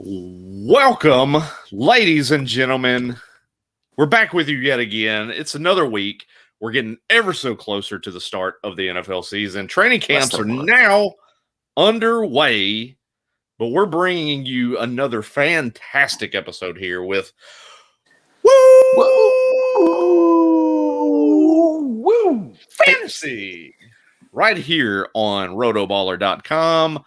Welcome, ladies and gentlemen. We're back with you yet again. It's another week. We're getting ever so closer to the start of the NFL season. Training camps are now underway, but we're bringing you another fantastic episode here with Woo Fantasy right here on rotoballer.com.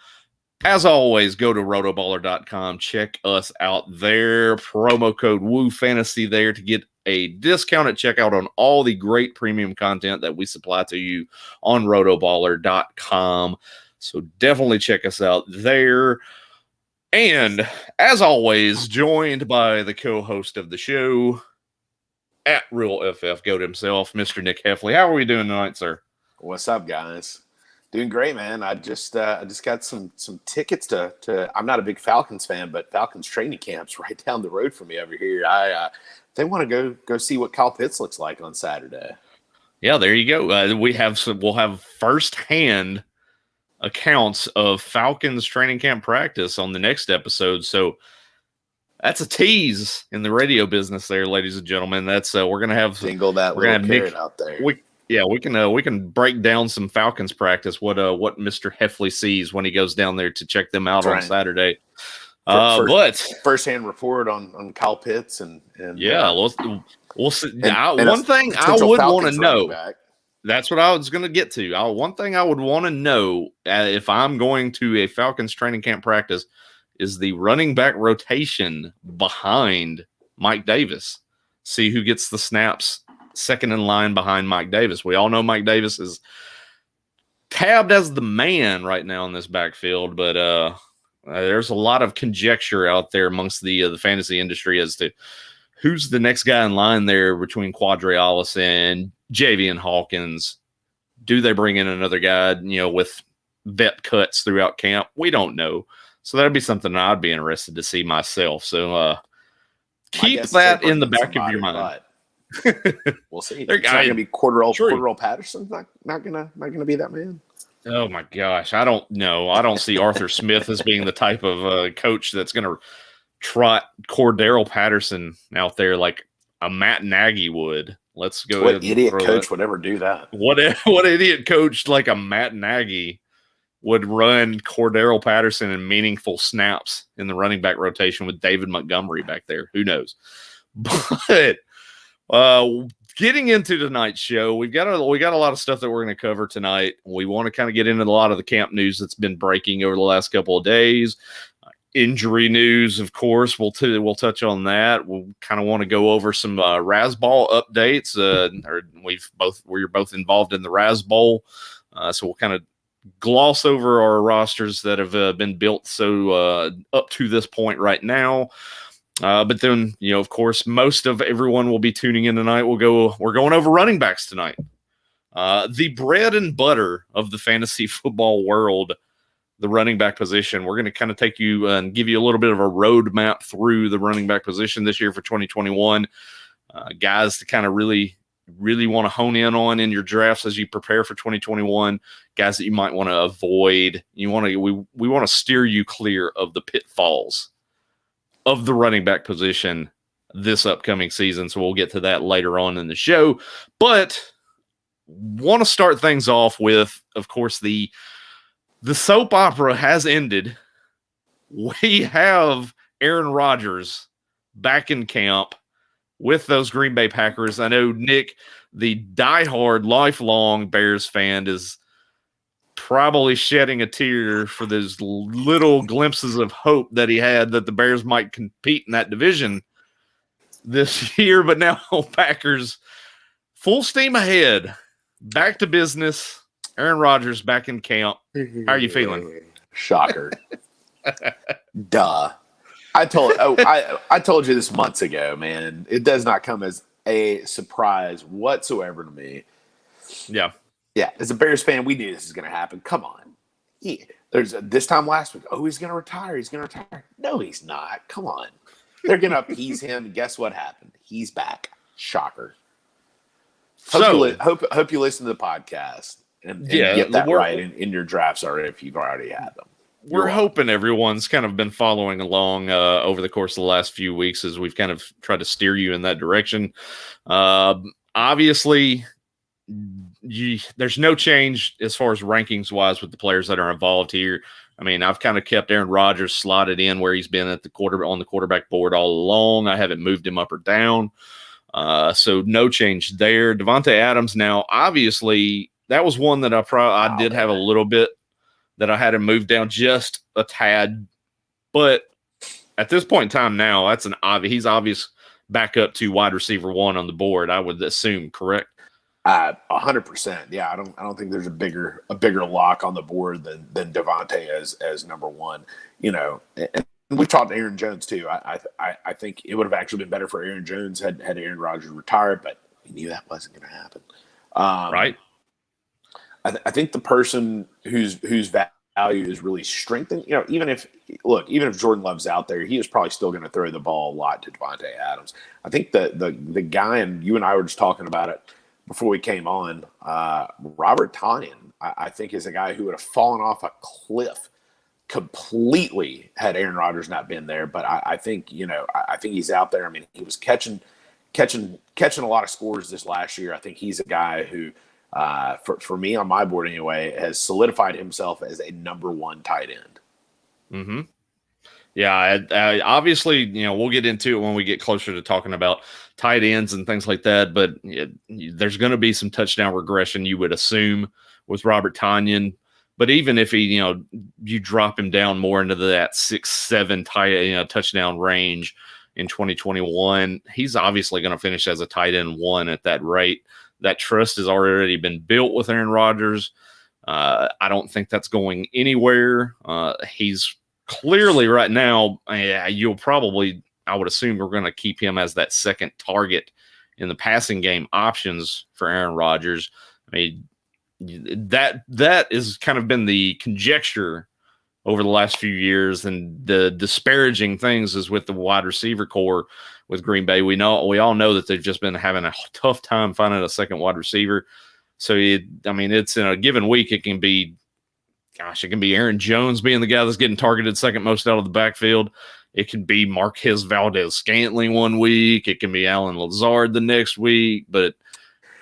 As always, go to rotoballer.com. Check us out there. Promo code WooFantasy there to get a discount at checkout on all the great premium content that we supply to you on rotoballer.com. So definitely check us out there. And as always, joined by the co-host of the show, at Real FF Goat himself, Mr. Nick Heffley. How are we doing tonight, sir? What's up, guys? Doing great, man. I just got some tickets to. I'm not a big Falcons fan, but Falcons training camps right down the road from me over here. They want to go see what Kyle Pitts looks like on Saturday. Yeah, there you go. We'll have firsthand accounts of Falcons training camp practice on the next episode. So that's a tease in the radio business, there, ladies and gentlemen. That's we're gonna have dingle that little carrot out there. We can break down some Falcons practice. What Mr. Heffley sees when he goes down there to check them out on Saturday. But firsthand report on Kyle Pitts and yeah, we'll see. One thing I would want to know. That's what I was going to get to. One thing I would want to know if I'm going to a Falcons training camp practice is the running back rotation behind Mike Davis. See who gets the snaps second in line behind Mike Davis. We all know Mike Davis is tabbed as the man right now in this backfield, but there's a lot of conjecture out there amongst the fantasy industry as to who's the next guy in line there between Quadrialis and Javian Hawkins. Do they bring in another guy, with vet cuts throughout camp? We don't know. So that'd be something I'd be interested to see myself. So keep that in the back of your mind. We'll see. It's not going to be Cordell Patterson's not gonna be that man. Oh my gosh, I don't know. I don't see Arthur Smith as being the type of coach that's going to trot Cordell Patterson out there like a Matt Nagy would. Let's go. What idiot coach would ever do that? What idiot coach like a Matt Nagy would run Cordell Patterson in meaningful snaps in the running back rotation with David Montgomery back there? Who knows? But getting into tonight's show, we got a lot of stuff that we're going to cover tonight. We want to kind of get into a lot of the camp news that's been breaking over the last couple of days. Injury news, of course, we'll touch on that. We'll kind of want to go over some Razzball updates. We're both involved in the Razz Bowl, so we'll kind of gloss over our rosters that have been built so up to this point right now. But then, of course, most of everyone will be tuning in tonight. We're going over running backs tonight. The bread and butter of the fantasy football world, the running back position. We're going to kind of take you and give you a little bit of a roadmap through the running back position this year for 2021. Guys to kind of really want to hone in on in your drafts as you prepare for 2021. Guys that you might want to avoid. We want to steer you clear of the pitfalls of the running back position this upcoming season. So we'll get to that later on in the show. But want to start things off with, of course, the soap opera has ended. We have Aaron Rodgers back in camp with those Green Bay Packers. I know Nick, the diehard, lifelong Bears fan, is probably shedding a tear for those little glimpses of hope that he had that the Bears might compete in that division this year. But now Packers full steam ahead, back to business. Aaron Rodgers back in camp. How are you feeling? Shocker. Duh. I told you this months ago, man. It does not come as a surprise whatsoever to me. Yeah. Yeah, as a Bears fan, we knew this was going to happen. Come on. There's this time last week, he's going to retire. He's going to retire. No, he's not. Come on. They're going to appease him. And guess what happened? He's back. Shocker. Hope you listen to the podcast and get that right in your drafts already if you've already had them. we're hoping everyone's kind of been following along over the course of the last few weeks as we've kind of tried to steer you in that direction. Obviously, there's no change as far as rankings wise with the players that are involved here. I mean, I've kind of kept Aaron Rodgers slotted in where he's been at on the quarterback board all along. I haven't moved him up or down. So no change there. Davante Adams now, obviously, that was one that I did have a little bit that I had him moved down just a tad. But at this point in time now, that's he's obvious back up to wide receiver 1 on the board, I would assume, correct? 100%. Yeah, I don't think there's a bigger lock on the board than Davante as number 1. You know, and we've talked to Aaron Jones too. I think it would have actually been better for Aaron Jones had Aaron Rodgers retired, but we knew that wasn't going to happen. Right. I think the person whose value is really strengthened, you know, even if Jordan Love's out there, he is probably still going to throw the ball a lot to Davante Adams. I think the guy, and you and I were just talking about it before we came on, Robert Tonyan, I think is a guy who would have fallen off a cliff completely had Aaron Rodgers not been there. But I think, you know, I think he's out there. I mean, he was catching a lot of scores this last year. I think he's a guy who, for me on my board anyway, has solidified himself as a number 1 tight end. Mm-hmm. Yeah, I obviously, you know, we'll get into it when we get closer to talking about tight ends and things like that. But there's going to be some touchdown regression, you would assume, with Robert Tonyan. But even if you drop him down more into that 6-7 touchdown range in 2021, he's obviously going to finish as a tight end 1 at that rate. That trust has already been built with Aaron Rodgers. I don't think that's going anywhere. He's clearly right now, I would assume we're going to keep him as that second target in the passing game options for Aaron Rodgers. I mean, that has kind of been the conjecture over the last few years, and the disparaging things is with the wide receiver core with Green Bay. We all know that they've just been having a tough time finding a second wide receiver. So it's in a given week, it can be Aaron Jones being the guy that's getting targeted second most out of the backfield. It can be Marquez Valdez-Scantling one week. It can be Allen Lazard the next week. But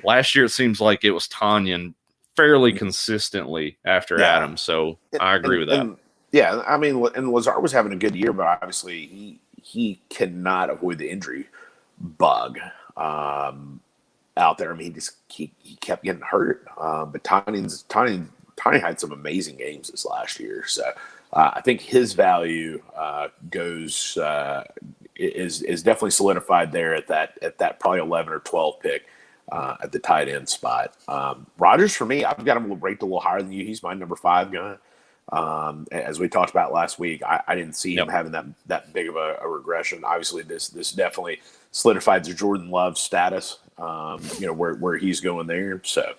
last year, it seems like it was Tonyan fairly consistently after Adams. So I agree with that. Yeah, I mean, and Lazard was having a good year, but obviously he cannot avoid the injury bug out there. I mean, he kept getting hurt. But Tonyan had some amazing games this last year. So I think his value is definitely solidified there at that probably 11 or 12 pick at the tight end spot. Rodgers, for me, I've got him ranked a little higher than you. He's my number 5 guy. As we talked about last week, I didn't see him having that big of a regression. Obviously, this definitely solidified the Jordan Love status, where he's going there. So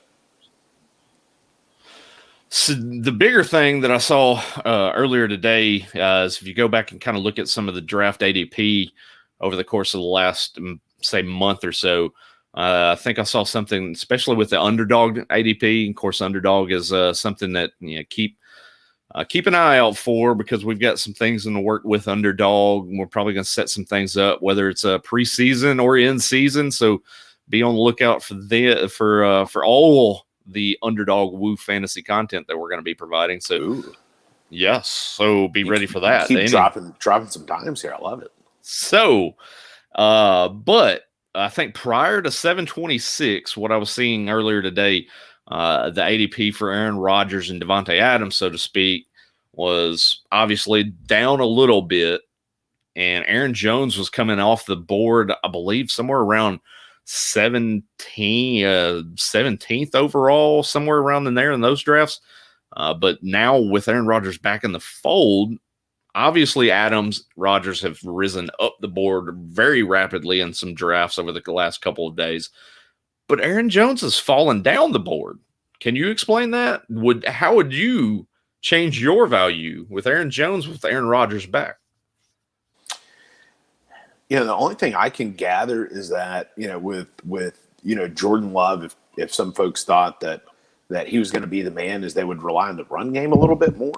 the bigger thing that I saw earlier today is if you go back and kind of look at some of the draft ADP over the course of the last, say, month or so, I think I saw something, especially with the underdog ADP. Of course, underdog is something that keep an eye out for, because we've got some things in the work with underdog. We're probably going to set some things up, whether it's a preseason or in season. So be on the lookout for all the underdog Woo fantasy content that we're going to be providing. So yes, so be ready for that. Keep dropping some dimes here. I love it. So, but I think prior to 726, what I was seeing earlier today, the ADP for Aaron Rodgers and Davante Adams, so to speak, was obviously down a little bit. And Aaron Jones was coming off the board, I believe, somewhere around 17th overall, somewhere around in there in those drafts. But now with Aaron Rodgers back in the fold, obviously Adams, Rodgers have risen up the board very rapidly in some drafts over the last couple of days. But Aaron Jones has fallen down the board. Can you explain that? How would you change your value with Aaron Jones with Aaron Rodgers back? The only thing I can gather is that, with Jordan Love, if some folks thought that he was going to be the man, is they would rely on the run game a little bit more.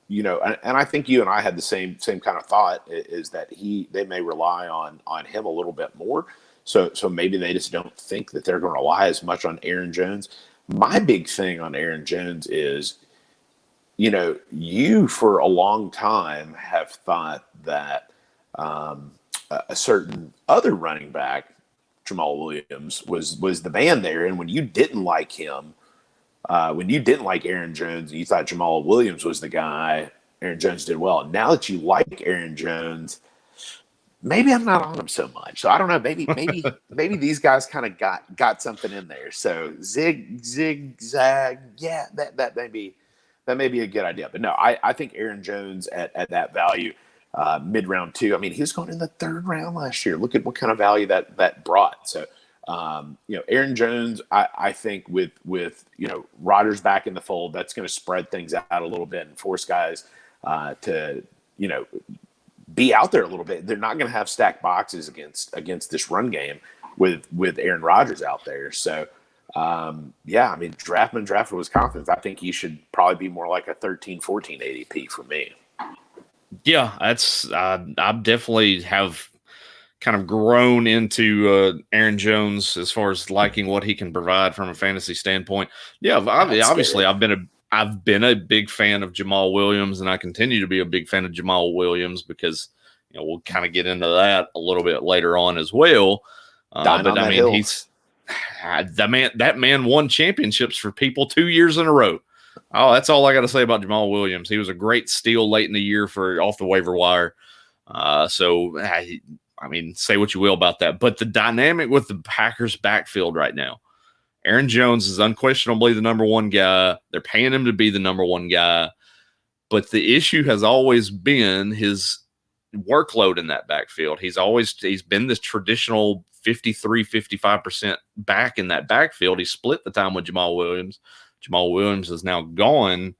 and I think you and I had the same kind of thought, is that they may rely on him a little bit more. So maybe they just don't think that they're going to rely as much on Aaron Jones. My big thing on Aaron Jones is, you for a long time have thought that a certain other running back, Jamal Williams, was the man there. And when you didn't like him, when you didn't like Aaron Jones, you thought Jamal Williams was the guy. Aaron Jones did well. Now that you like Aaron Jones, maybe I'm not on him so much. So I don't know. Maybe these guys kind of got something in there. So zag. Yeah, that may be a good idea. But no, I think Aaron Jones at that value, mid round 2. I mean, he was going in the 3rd round last year. Look at what kind of value that brought. So, Aaron Jones, I think with Rodgers back in the fold, that's going to spread things out a little bit and force guys to be out there a little bit. They're not going to have stacked boxes against this run game with Aaron Rodgers out there. So, I mean, drafted with confidence. I think he should probably be more like a 13, 14 ADP for me. Yeah, that's I definitely have kind of grown into Aaron Jones as far as liking what he can provide from a fantasy standpoint. Yeah, obviously I've been a big fan of Jamal Williams, and I continue to be a big fan of Jamal Williams because we'll kind of get into that a little bit later on as well. But I mean, he's that man won championships for people 2 years in a row. Oh, that's all I got to say about Jamal Williams. He was a great steal late in the year off the waiver wire. I mean, say what you will about that. But the dynamic with the Packers backfield right now, Aaron Jones is unquestionably the number one guy. They're paying him to be the number one guy. But the issue has always been his workload in that backfield. He's been this traditional 53, 55% back in that backfield. He split the time with Jamal Williams. Jamal Williams is now gone.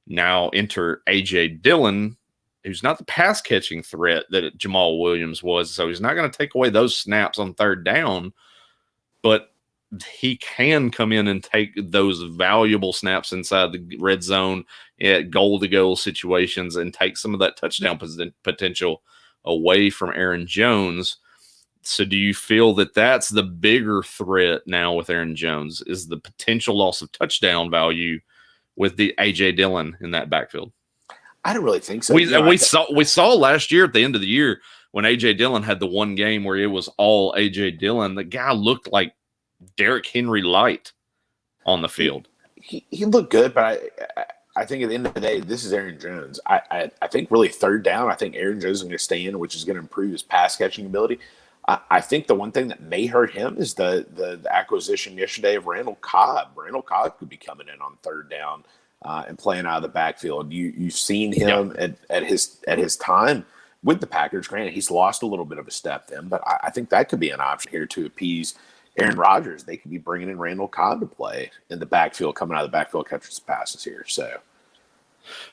Now enter A.J. Dillon, who's not the pass catching threat that Jamal Williams was. So he's not going to take away those snaps on 3rd down, but he can come in and take those valuable snaps inside the red zone at goal-to-goal situations and take some of that touchdown potential away from Aaron Jones. So do you feel that that's the bigger threat now with Aaron Jones, is the potential loss of touchdown value with the A.J. Dillon in that backfield? I don't really think so. We saw last year at the end of the year when A.J. Dillon had the one game where it was all A.J. Dillon, the guy looked like Derrick Henry light on the field. He looked good, but I think at the end of the day, this is Aaron Jones. I think really 3rd down, I think Aaron Jones is going to stay in, which is going to improve his pass catching ability. I think the one thing that may hurt him is the acquisition yesterday of Randall Cobb. Randall Cobb could be coming in on 3rd down and playing out of the backfield. You've seen him at his time with the Packers. Granted, he's lost a little bit of a step then, but I think that could be an option here to appease Aaron Rodgers. They could be bringing in Randall Cobb to play in the backfield, coming out of the backfield, catching some passes here. So.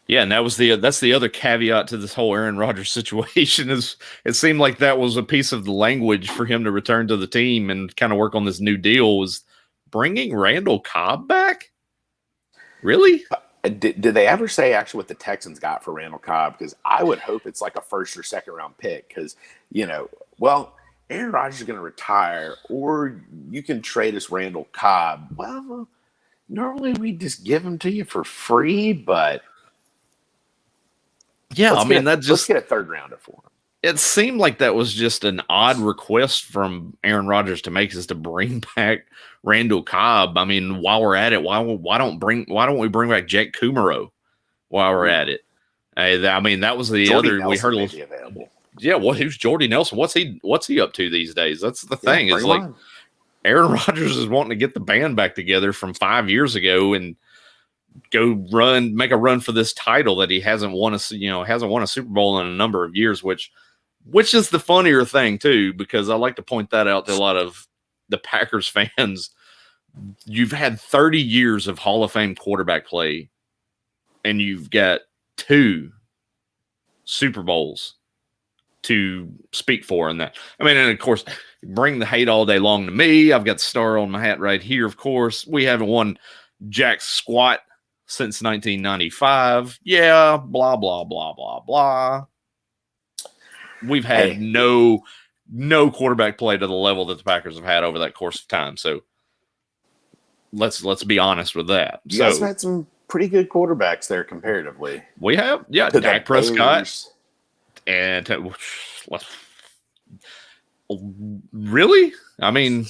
Yeah, and that's the other caveat to this whole Aaron Rodgers situation is it seemed like that was a piece of the language for him to return to the team and kind of work on this new deal was bringing Randall Cobb back. Really? Did they ever say actually what the Texans got for Randall Cobb? Because I would hope it's like a 1st or 2nd round pick. Because Aaron Rodgers is going to retire, or you can trade us Randall Cobb. Well, normally we just give him to you for free, but. Yeah, let's get a 3rd rounder for him. It seemed like that was just an odd request from Aaron Rodgers to make, is to bring back Randall Cobb. I mean, while we're at it, why don't we bring back Jack Kumaro while we're at it? I mean, that was the Jordy other Nelson we heard. May be available. Yeah, who's Jordy Nelson? What's he up to these days? That's the thing. Yeah, is like Aaron Rodgers is wanting to get the band back together from 5 years ago and go make a run for this title that he hasn't won a Super Bowl in a number of years, which is the funnier thing too, because I like to point that out to a lot of the Packers fans. You've had 30 years of Hall of Fame quarterback play, and you've got 2 Super Bowls to speak for in that. I mean, and of course, bring the hate all day long to me. I've got the star on my hat right here. Of course, we haven't won jack squat since 1995. Yeah, blah, blah, blah, blah, blah. We've had no quarterback play to the level that the Packers have had over that course of time. So let's be honest with that. You guys have had some pretty good quarterbacks there comparatively. We have, yeah, Dak Prescott. And really? I mean,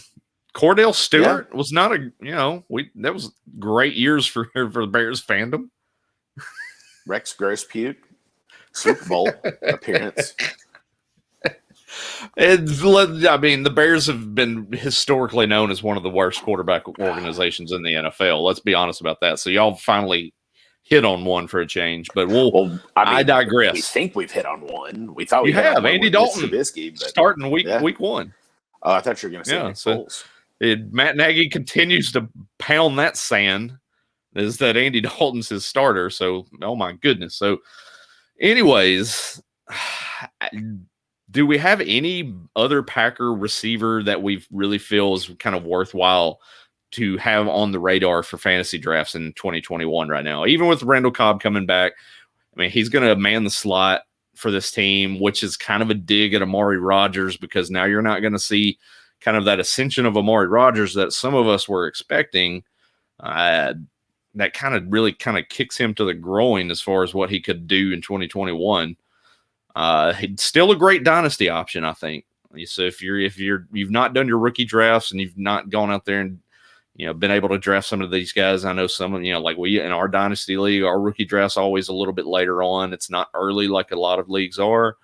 Cordell Stewart was not that was great years for the Bears fandom. Rex Grosspuke, Super Bowl appearance. I mean, the Bears have been historically known as one of the worst quarterback organizations in the NFL. Let's be honest about that. So y'all finally hit on one for a change, but I digress. We think we've hit on one. We thought we have Andy Dalton Trubisky, but starting week one. Oh, I thought you were going to say Nick Foles. Matt Nagy continues to pound that sand. Is that Andy Dalton's his starter? So, oh my goodness. So, anyways, do we have any other Packer receiver that we really feel is kind of worthwhile to have on the radar for fantasy drafts in 2021 right now? Even with Randall Cobb coming back, I mean, he's going to man the slot for this team, which is kind of a dig at Amari Rodgers, because now you're not going to see kind of that ascension of Amari Rodgers that some of us were expecting. That kind of really kind of kicks him to the groin as far as what he could do in 2021. He's still a great dynasty option, I think. So if you've not done your rookie drafts and you've not gone out there and been able to draft some of these guys, I know some of like we in our dynasty league, our rookie draft's always a little bit later on. It's not early like a lot of leagues are.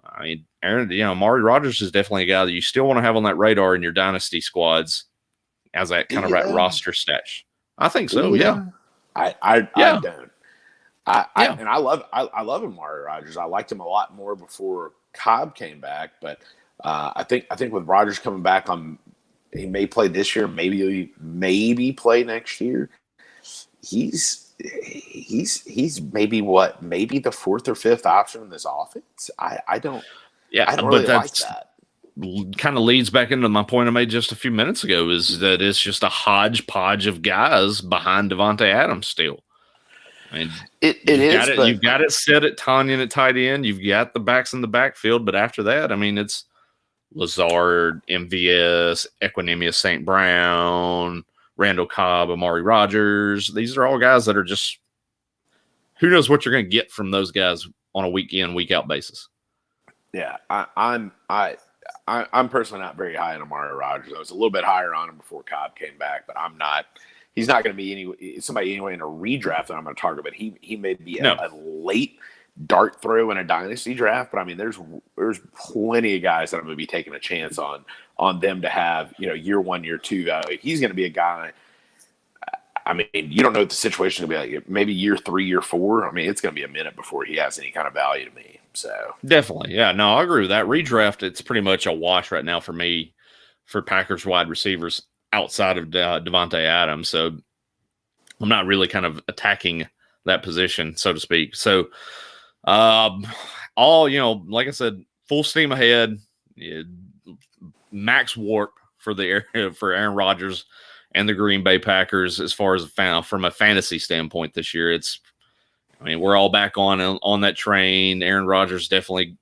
I mean, Amari Rodgers is definitely a guy that you still want to have on that radar in your dynasty squads as that kind of that roster stash. I think so. Yeah. I don't. And I love Amari Rodgers. I liked him a lot more before Cobb came back, but I think with Rodgers coming back he may play this year, maybe play next year. He's maybe the fourth or fifth option in this offense. I don't really like that. Kind of leads back into my point I made just a few minutes ago, is that it's just a hodgepodge of guys behind Devontae Adams still. I mean, you've got it set at Tanyan at tight end. You've got the backs in the backfield, but after that, I mean, it's Lazard, MVS, Equanimous St. Brown, Randall Cobb, Amari Rodgers. These are all guys that are just, who knows what you're going to get from those guys on a week in, week out basis. Yeah, I'm personally not very high on Amari Rodgers. I was a little bit higher on him before Cobb came back, but I'm not. He's not going to be somebody anyway in a redraft that I'm going to target. But he may be a late dart throw in a dynasty draft. But I mean, there's plenty of guys that I'm going to be taking a chance on them to have year one, year two. He's going to be a guy. I mean, you don't know what the situation will be like. Maybe year 3, year 4. I mean, it's going to be a minute before he has any kind of value to me. So definitely, yeah. No, I agree with that. Redraft, it's pretty much a wash right now for me for Packers wide receivers outside of Devontae Adams. So I'm not really kind of attacking that position, so to speak. So like I said, full steam ahead. Max warp for Aaron Rodgers and the Green Bay Packers as far as from a fantasy standpoint this year. We're all back on that train. Aaron Rodgers definitely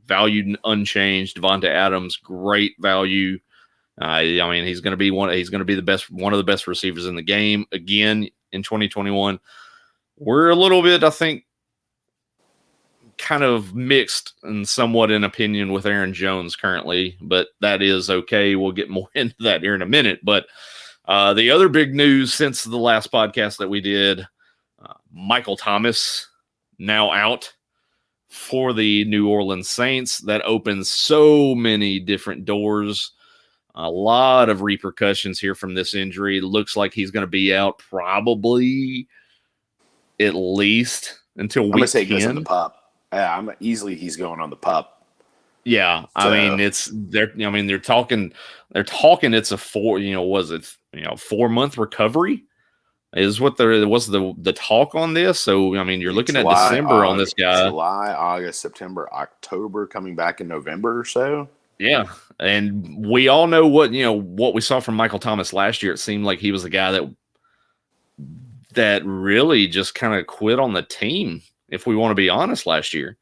valued unchanged. Devontae Adams, great value. He's going to be one of the best receivers in the game again in 2021. We're a little bit, I think, kind of mixed and somewhat in opinion with Aaron Jones currently, but that is okay. We'll get more into that here in a minute. But the other big news since the last podcast that we did, Michael Thomas now out for the New Orleans Saints. That opens so many different doors. A lot of repercussions here from this injury. Looks like he's going to be out probably at least until week 10. I'm going to say he goes on the pup. Yeah, he's going on the pup. Yeah, so. They're talking it's a 4-month recovery is what was the talk on this. So you're looking at December on this guy. July, August, September, October, coming back in November or so. Yeah, and we all know what we saw from Michael Thomas last year. It seemed like he was a guy that that really just kind of quit on the team, if we want to be honest, last year.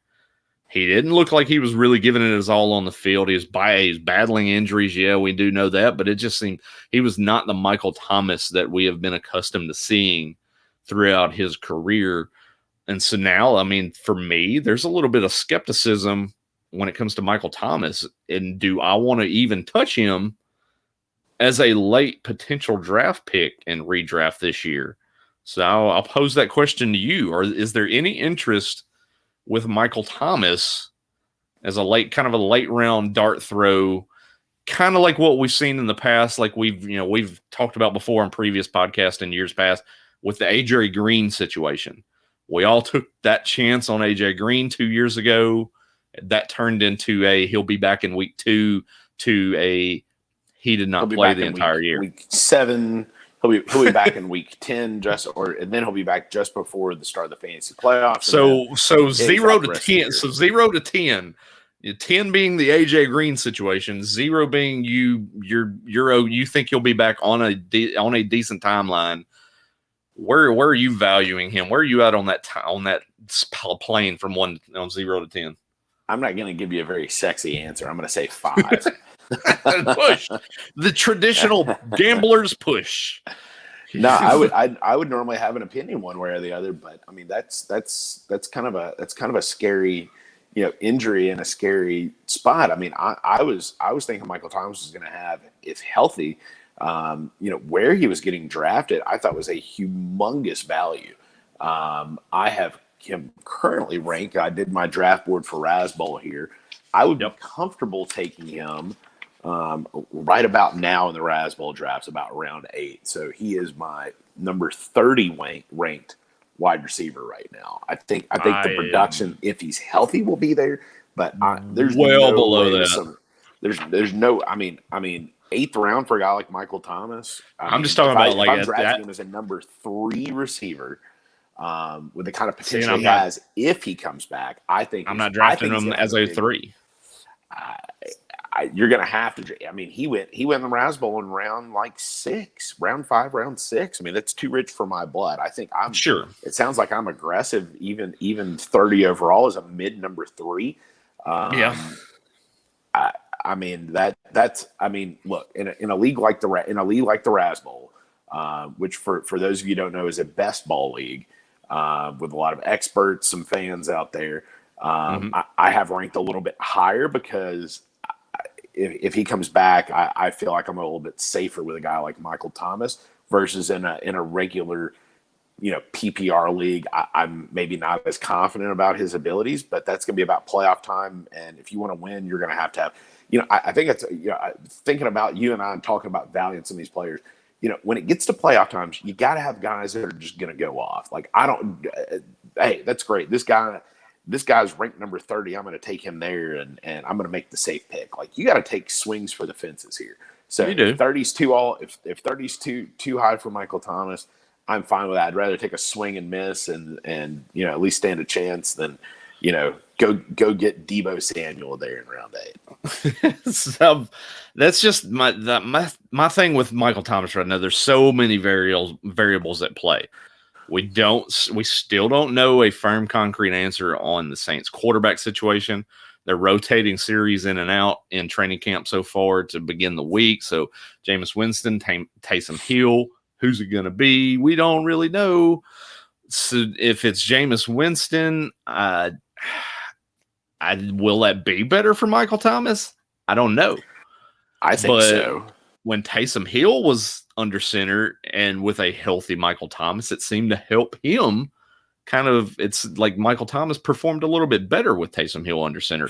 He didn't look like he was really giving it his all on the field. He was battling injuries. Yeah, we do know that, but it just seemed he was not the Michael Thomas that we have been accustomed to seeing throughout his career. And so now, I mean, for me, there's a little bit of skepticism when it comes to Michael Thomas. And do I want to even touch him as a late potential draft pick and redraft this year? So I'll pose that question to you. Or is there any interest with Michael Thomas as a late round dart throw, kind of like what we've seen in the past, like we've talked about before on previous podcasts in years past with the AJ Green situation. We all took that chance on AJ Green 2 years ago. That turned into he'll be back in week 2 to he did not play the entire year. Week 7. He'll be back in week 10 and then he'll be back just before the start of the fantasy playoffs. So 0 to 10. So 0 to 10. 10 being the AJ Green situation, 0 being you think you'll be back on a decent timeline. Where are you valuing him? Where are you at on that plane from 0 to 10? I'm not going to give you a very sexy answer. I'm going to say 5. Push the traditional gambler's push. No, I would normally have an opinion one way or the other, but I mean that's kind of a scary, injury and a scary spot. I mean, I was thinking Michael Thomas was going to have, if healthy, where he was getting drafted, I thought was a humongous value. I have him currently ranked. I did my draft board for Razzball here. I would be comfortable taking him right about now in the Razzball drafts, about round 8. So he is my number 30 ranked wide receiver right now. I think the production, if he's healthy, will be there. But there's well below that. There's no. I mean, 8th round for a guy like Michael Thomas. I'm just talking about I'm drafting him as a number 3 receiver. With the kind of potential he has if he comes back, I think I'm not drafting him as a 3. You're going to have to. I mean, he went in the Razzball in round 6, round 5, round 6. I mean, that's too rich for my blood. I think I'm sure. It sounds like I'm aggressive. Even 30 overall is a mid number 3. Yeah. I mean that's. I mean, look, in a league like the Razzball, which for those of you who don't know is a best ball league. With a lot of experts, some fans out there. I have ranked a little bit higher because if he comes back, I feel like I'm a little bit safer with a guy like Michael Thomas versus in a regular, PPR league. I'm maybe not as confident about his abilities, but that's going to be about playoff time. And if you want to win, you're going to have, I think it's, thinking about you and I and talking about value in some of these players, when it gets to playoff times, you got to have guys that are just going to go off. Like, hey, that's great. This guy's ranked number 30. I'm going to take him there and I'm going to make the safe pick. Like, you got to take swings for the fences here. So if 30's if 30's too high for Michael Thomas, I'm fine with that. I'd rather take a swing and miss and at least stand a chance than, go get Deebo Samuel there in round 8. So that's just my thing with Michael Thomas right now. There's so many variables at play. We still don't know a firm, concrete answer on the Saints quarterback situation. They're rotating series in and out in training camp so far to begin the week. So Jameis Winston, Taysom Hill, who's it going to be? We don't really know. So if it's Jameis Winston, will that be better for Michael Thomas? I don't know. I think so. When Taysom Hill was under center and with a healthy Michael Thomas, it seemed to help him. It's like Michael Thomas performed a little bit better with Taysom Hill under center.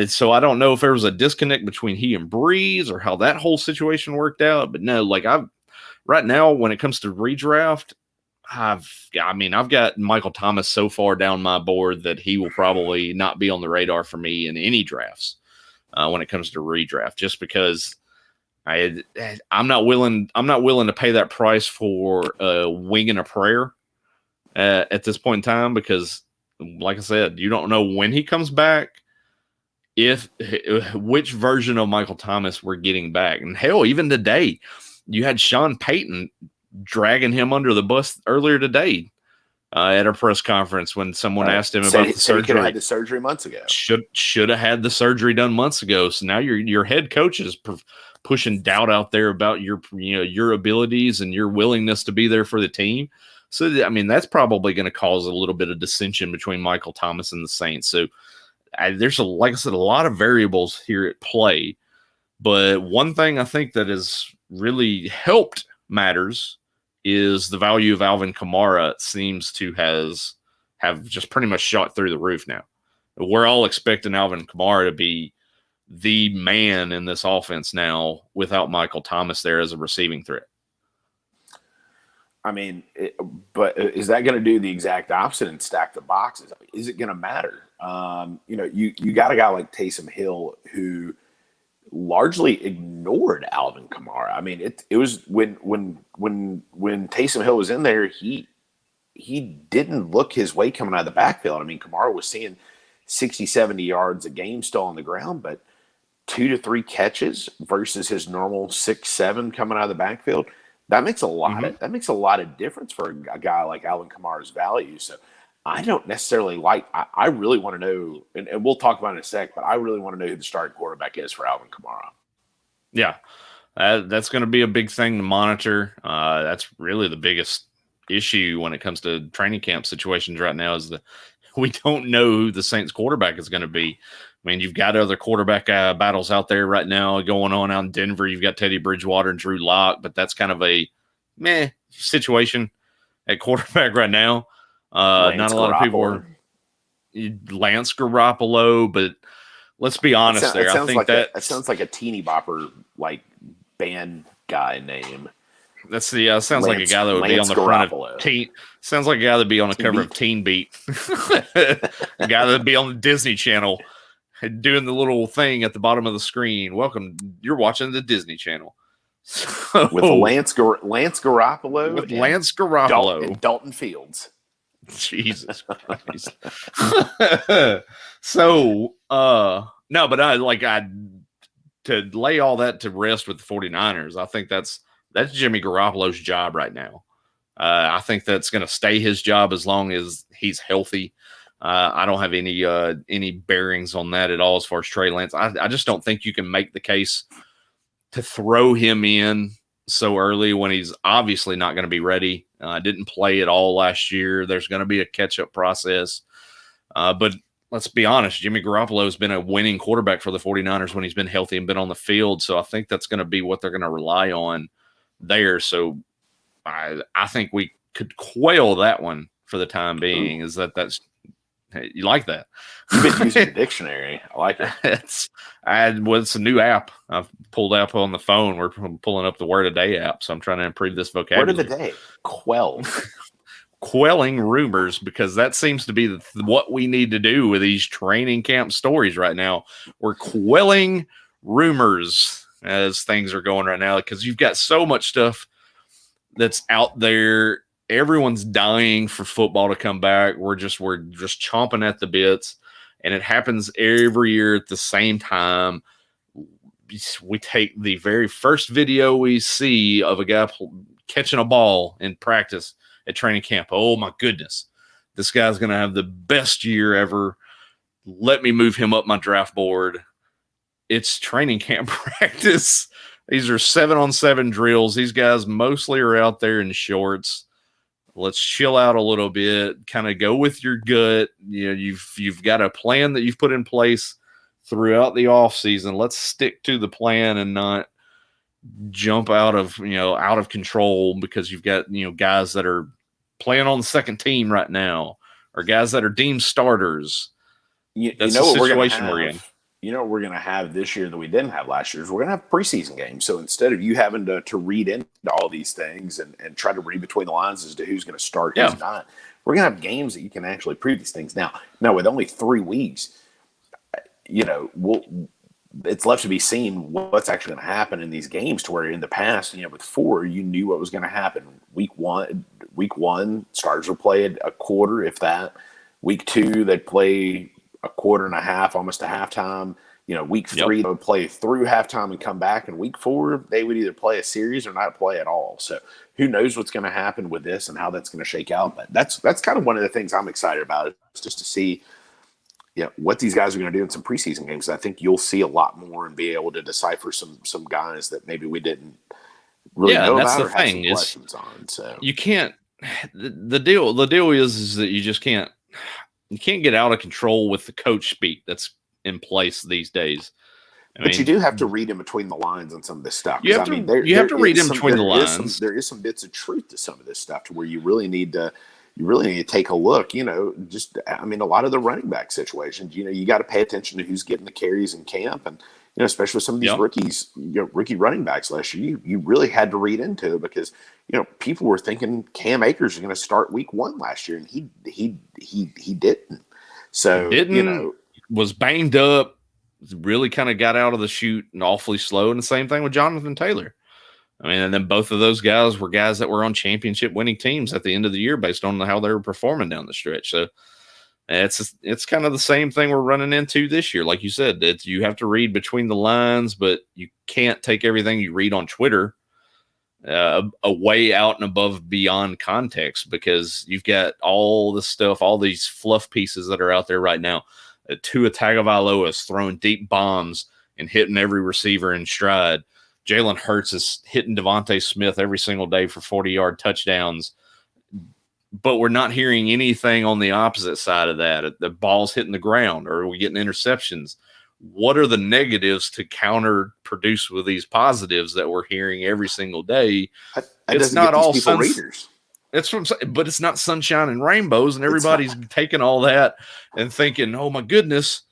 So I don't know if there was a disconnect between he and Breeze or how that whole situation worked out. But no, right now when it comes to redraft, I've got Michael Thomas so far down my board that he will probably not be on the radar for me in any drafts when it comes to redraft, just because I'm not willing to pay that price for a wing and a prayer at this point in time, because like I said, you don't know when he comes back, which version of Michael Thomas we're getting back. And hell, even today you had Sean Payton dragging him under the bus earlier today at a press conference when someone asked him about the surgery. He could have had the surgery months ago. Should have had the surgery done months ago. So now your head coach is pushing doubt out there about your abilities and your willingness to be there for the team. So, I mean, that's probably going to cause a little bit of dissension between Michael Thomas and the Saints. So there's, like I said, a lot of variables here at play. But one thing I think that has really helped matters is the value of Alvin Kamara seems to have just pretty much shot through the roof now. We're all expecting Alvin Kamara to be the man in this offense now without Michael Thomas there as a receiving threat. I mean, but is that going to do the exact opposite and stack the boxes? Is it going to matter? You got a guy like Taysom Hill who largely ignored Alvin Kamara. I mean, it was when Taysom Hill was in there, he didn't look his way coming out of the backfield. I mean, Kamara was seeing 60, 70 yards a game still on the ground, but 2 to 3 catches versus his normal 6, 7 coming out of the backfield. That makes a lot of difference for a guy like Alvin Kamara's value. So I don't necessarily I really want to know, and we'll talk about it in a sec, but I really want to know who the starting quarterback is for Alvin Kamara. Yeah, that's going to be a big thing to monitor. That's really the biggest issue when it comes to training camp situations right now is that we don't know who the Saints quarterback is going to be. I mean, you've got other quarterback battles out there right now going on out in Denver. You've got Teddy Bridgewater and Drew Lock, but that's kind of a meh situation at quarterback right now. Not a lot of people are Lance Garoppolo, but let's be honest there. I think that sounds like a teeny bopper like band guy name. That's the sounds like a guy that would be on the front of Teen. Sounds like a guy that'd be on the cover of Teen Beat. A guy that'd be on the Disney Channel doing the little thing at the bottom of the screen. Welcome, you're watching the Disney Channel. So, with Lance Garoppolo, with Lance Garoppolo and Dalton Fields. Jesus Christ. So, no, but to lay all that to rest with the 49ers, I think that's Jimmy Garoppolo's job right now. I think that's going to stay his job as long as he's healthy. I don't have any bearings on that at all as far as Trey Lance. I just don't think you can make the case to throw him in so early when he's obviously not going to be ready. Didn't play at all last year. There's going to be a catch-up process. But let's be honest, Jimmy Garoppolo has been a winning quarterback for the 49ers when he's been healthy and been on the field. So I think that's going to be what they're going to rely on there. So I think we could quail that one for the time being. Is that's hey, you like that? You've been using the dictionary. I like it. It's a new app I've pulled up on the phone. We're pulling up the Word of Day app, so I'm trying to improve this vocabulary. Word of the day: quelling rumors, because that seems to be what we need to do with these training camp stories right now. We're quelling rumors as things are going right now because you've got so much stuff that's out there. Everyone's dying for football to come back. We're just chomping at the bits, and it happens every year at the same time. We take the very first video we see of a guy catching a ball in practice at training camp. Oh my goodness, this guy's going to have the best year ever. Let me move him up my draft board. It's training camp practice. These are 7-on-7 drills. These guys mostly are out there in shorts. Let's chill out a little bit, kind of go with your gut. You know, you've got a plan that you've put in place throughout the off season. Let's stick to the plan and not jump out of control because you've got, guys that are playing on the second team right now or guys that are deemed starters. That's the situation we're in. You know what we're going to have this year that we didn't have last year is we're going to have preseason games. So instead of you having to read into all these things and try to read between the lines as to who's going to start, who's not, we're going to have games that you can actually prove these things. Now with only 3 weeks, it's left to be seen what's actually going to happen in these games to where in the past, with 4, you knew what was going to happen. Week one, starters will play a quarter, if that. Week 2, they'd play a quarter and a half, almost a halftime. week Yep. 3 they would play through halftime and come back, and week 4 they would either play a series or not play at all. So who knows what's going to happen with this and how that's going to shake out. But that's kind of one of the things I'm excited about, is just to see what these guys are going to do in some preseason games. I think you'll see a lot more and be able to decipher some guys that maybe we didn't really know and that's about the or have some thing is questions on. So you can't. The deal is that you just can't. You can't get out of control with the coach speak that's in place these days. But you do have to read in between the lines on some of this stuff. You have to read in between the lines. There is some bits of truth to some of this stuff, to where you really need to take a look. A lot of the running back situations. You got to pay attention to who's getting the carries in camp, and especially with some of these rookies, rookie running backs last year. You really had to read into it, because people were thinking Cam Akers was going to start week 1 last year, and he didn't. So was banged up. Really kind of got out of the chute and awfully slow. And the same thing with Jonathan Taylor. And then both of those guys were guys that were on championship winning teams at the end of the year based on how they were performing down the stretch. So it's kind of the same thing we're running into this year. Like you said, you have to read between the lines, but you can't take everything you read on Twitter away out and above beyond context, because you've got all this stuff, all these fluff pieces that are out there right now. Tua Tagovailoa is throwing deep bombs and hitting every receiver in stride. Jalen Hurts is hitting Devontae Smith every single day for 40-yard touchdowns. But we're not hearing anything on the opposite side of that. The ball's hitting the ground, or are we getting interceptions? What are the negatives to counter produce with these positives that we're hearing every single day? It's not all readers. But it's not sunshine and rainbows, and everybody's taking all that and thinking, "Oh my goodness!"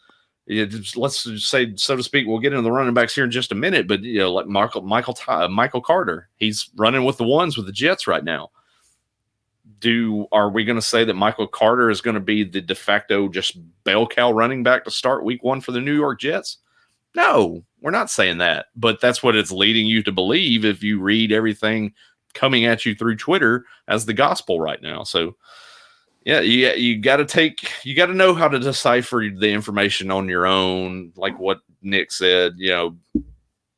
Let's just say, so to speak, we'll get into the running backs here in just a minute. But like Michael Carter, he's running with the ones with the Jets right now. Are we going to say that Michael Carter is going to be the de facto just bell cow running back to start week 1 for the New York Jets? No, we're not saying that. But that's what it's leading you to believe if you read everything coming at you through Twitter as the gospel right now. So you got to know how to decipher the information on your own. Like what Nick said,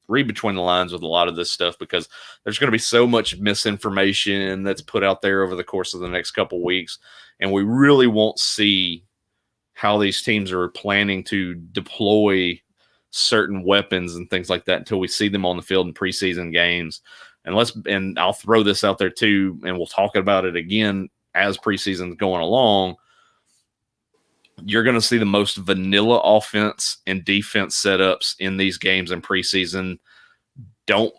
read between the lines with a lot of this stuff, because there's going to be so much misinformation that's put out there over the course of the next couple weeks. And we really won't see how these teams are planning to deploy certain weapons and things like that until we see them on the field in preseason games. And I'll throw this out there too, and we'll talk about it again as preseason's going along. You're going to see the most vanilla offense and defense setups in these games in preseason. Don't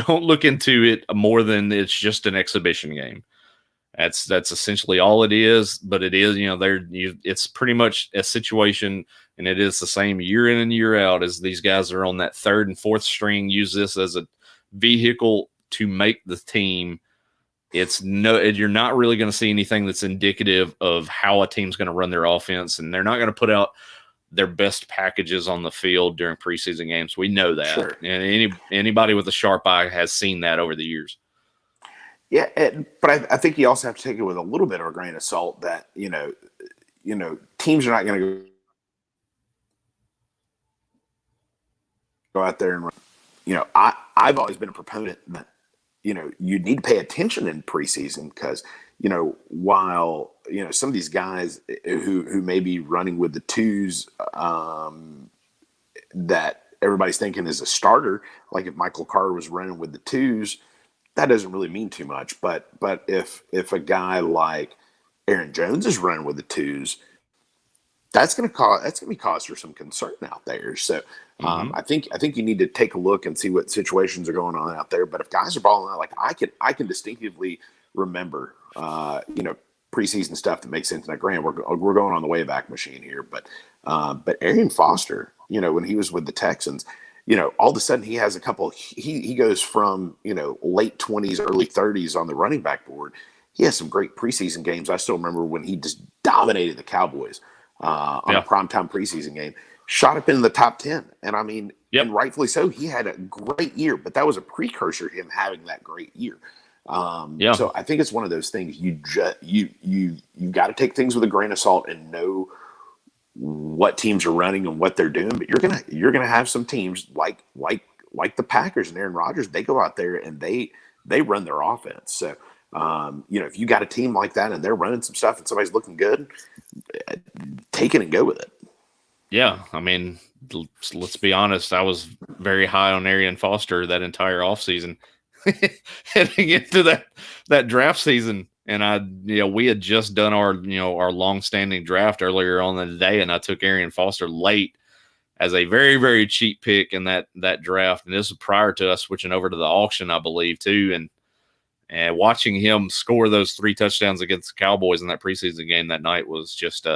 look into it more than it's just an exhibition game. That's essentially all it is. But it is, it's pretty much a situation, and it is the same year in and year out, as these guys are on that 3rd and 4th string. Use this as a vehicle to make the team. You're not really going to see anything that's indicative of how a team's going to run their offense, and they're not going to put out their best packages on the field during preseason games. We know that. Sure. And anybody with a sharp eye has seen that over the years. Yeah, but I think you also have to take it with a little bit of a grain of salt that teams are not going to go out there and I've always been a proponent that you need to pay attention in preseason, because while some of these guys who may be running with the 2s that everybody's thinking is a starter, like if Michael Carter was running with the 2s, that doesn't really mean too much. But if a guy like Aaron Jones is running with the 2s, that's going to be cause for some concern out there. So I think you need to take a look and see what situations are going on out there. But if guys are balling out, like I can distinctively remember preseason stuff that makes sense. Now, granted, we're going on the way back machine here, but Arian Foster, when he was with the Texans, all of a sudden he has a couple. He goes from late 20s, early 30s on the running back board. He has some great preseason games. I still remember when he just dominated the Cowboys on a primetime preseason game. Shot up into the top 10. And I mean, and rightfully so, he had a great year, but that was a precursor to him having that great year. So I think it's one of those things you got to take things with a grain of salt and know what teams are running and what they're doing. But you're gonna have some teams like the Packers and Aaron Rodgers. They go out there and they run their offense. So if you got a team like that and they're running some stuff and somebody's looking good, take it and go with it. Yeah, I mean, let's be honest. I was very high on Arian Foster that entire offseason heading into that draft season. And we had just done our long-standing draft earlier on in the day, and I took Arian Foster late as a very, very cheap pick in that draft. And this was prior to us switching over to the auction, I believe, too. And watching him score those 3 touchdowns against the Cowboys in that preseason game that night was just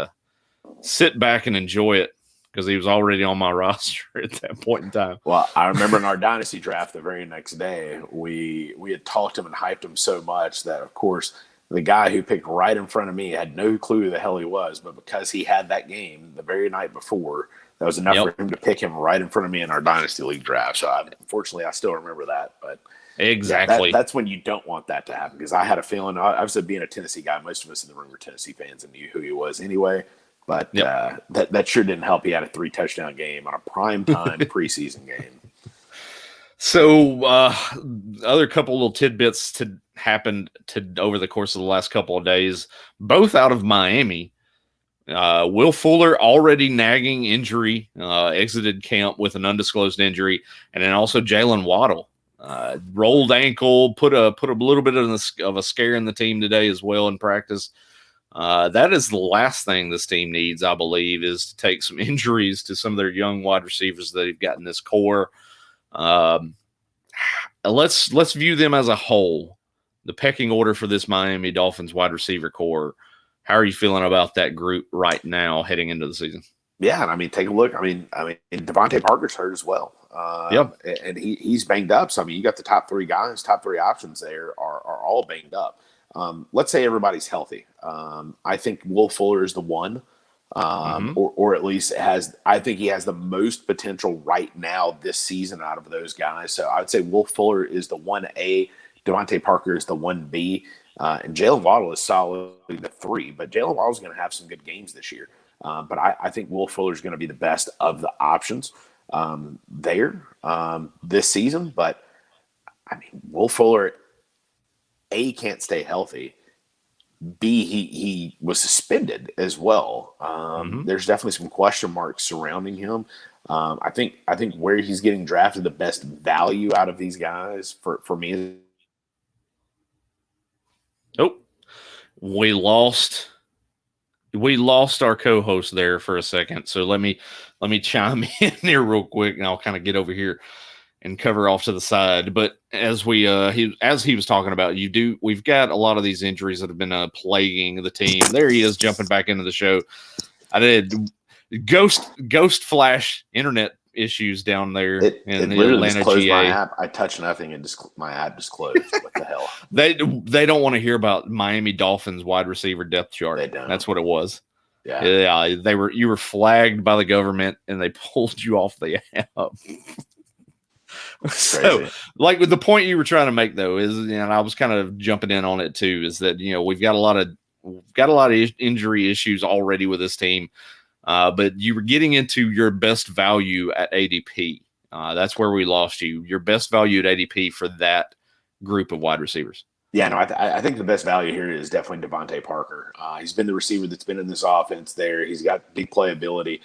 sit back and enjoy it, because he was already on my roster at that point in time. Well, I remember in our dynasty draft the very next day, we had talked him and hyped him so much that, of course, the guy who picked right in front of me had no clue who the hell he was. But because he had that game the very night before, that was enough for him to pick him right in front of me in our dynasty league draft. So unfortunately, I still remember that. But exactly, that's when you don't want that to happen, because I had a feeling, obviously being a Tennessee guy, most of us in the room were Tennessee fans and knew who he was anyway. But that sure didn't help. He had a 3-touchdown game on a primetime preseason game. So other couple little tidbits happened over the course of the last couple of days, both out of Miami. Will Fuller, already nagging injury, exited camp with an undisclosed injury, and then also Jalen Waddle, rolled ankle, put a little bit of a scare in the team today as well in practice. That is the last thing this team needs, I believe, is to take some injuries to some of their young wide receivers that they've got in this core. Let's view them as a whole. The pecking order for this Miami Dolphins wide receiver core. How are you feeling about that group right now heading into the season? Yeah, and I mean, take a look. I mean, Devontae Parker's hurt as well. And he's banged up. So I mean, you got the top 3 guys, top 3 options there are all banged up. Let's say everybody's healthy. I think Will Fuller is the one, or at least I think he has the most potential right now this season out of those guys. So I would say Will Fuller is the 1A, Devontae Parker is the 1B, and Jalen Waddle is solidly the 3. But Jalen Waddle is going to have some good games this year. But I think Will Fuller is going to be the best of the options there this season. But I mean, Will Fuller, A, can't stay healthy. B, he was suspended as well. There's definitely some question marks surrounding him. I think where he's getting drafted, the best value out of these guys for me is. Oh, we lost our co-host there for a second. So let me chime in here real quick, and I'll kind of get over here and cover off to the side. But as he was talking about, we've got a lot of these injuries that have been plaguing the team. There he is, jumping back into the show. I did ghost flash internet issues down there in the Atlanta GA. My app. I touched nothing and my app just closed. What the hell? They don't want to hear about Miami Dolphins wide receiver depth chart. They don't. That's what it was. Yeah. You were flagged by the government and they pulled you off the app. So, like, with the point you were trying to make, though, is, and I was kind of jumping in on it too, is that we've got a lot of injury issues already with this team, but you were getting into your best value at ADP. That's where we lost you. Your best value at ADP for that group of wide receivers. Yeah, no, I think the best value here is definitely Devontae Parker. He's been the receiver that's been in this offense there. He's got big playability.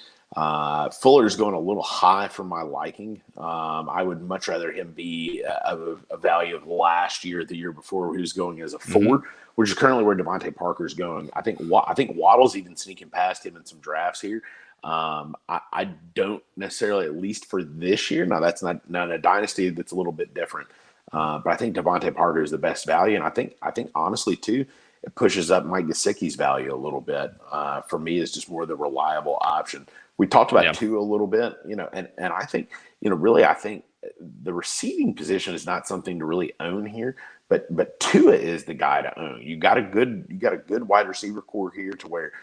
Fuller's going a little high for my liking. I would much rather him be a value of last year, the year before, where he was going as a 4, which is currently where Devontae Parker's going. I think Waddle's even sneaking past him in some drafts here. I don't necessarily, at least for this year. Now, that's not a dynasty. That's a little bit different. But I think Devontae Parker is the best value, and I think honestly too, it pushes up Mike Gesicki's value a little bit. For me, is just more the reliable option. We talked about Tua a little bit, and I think, really, I think the receiving position is not something to really own here, but Tua is the guy to own. You got a good wide receiver core here to where,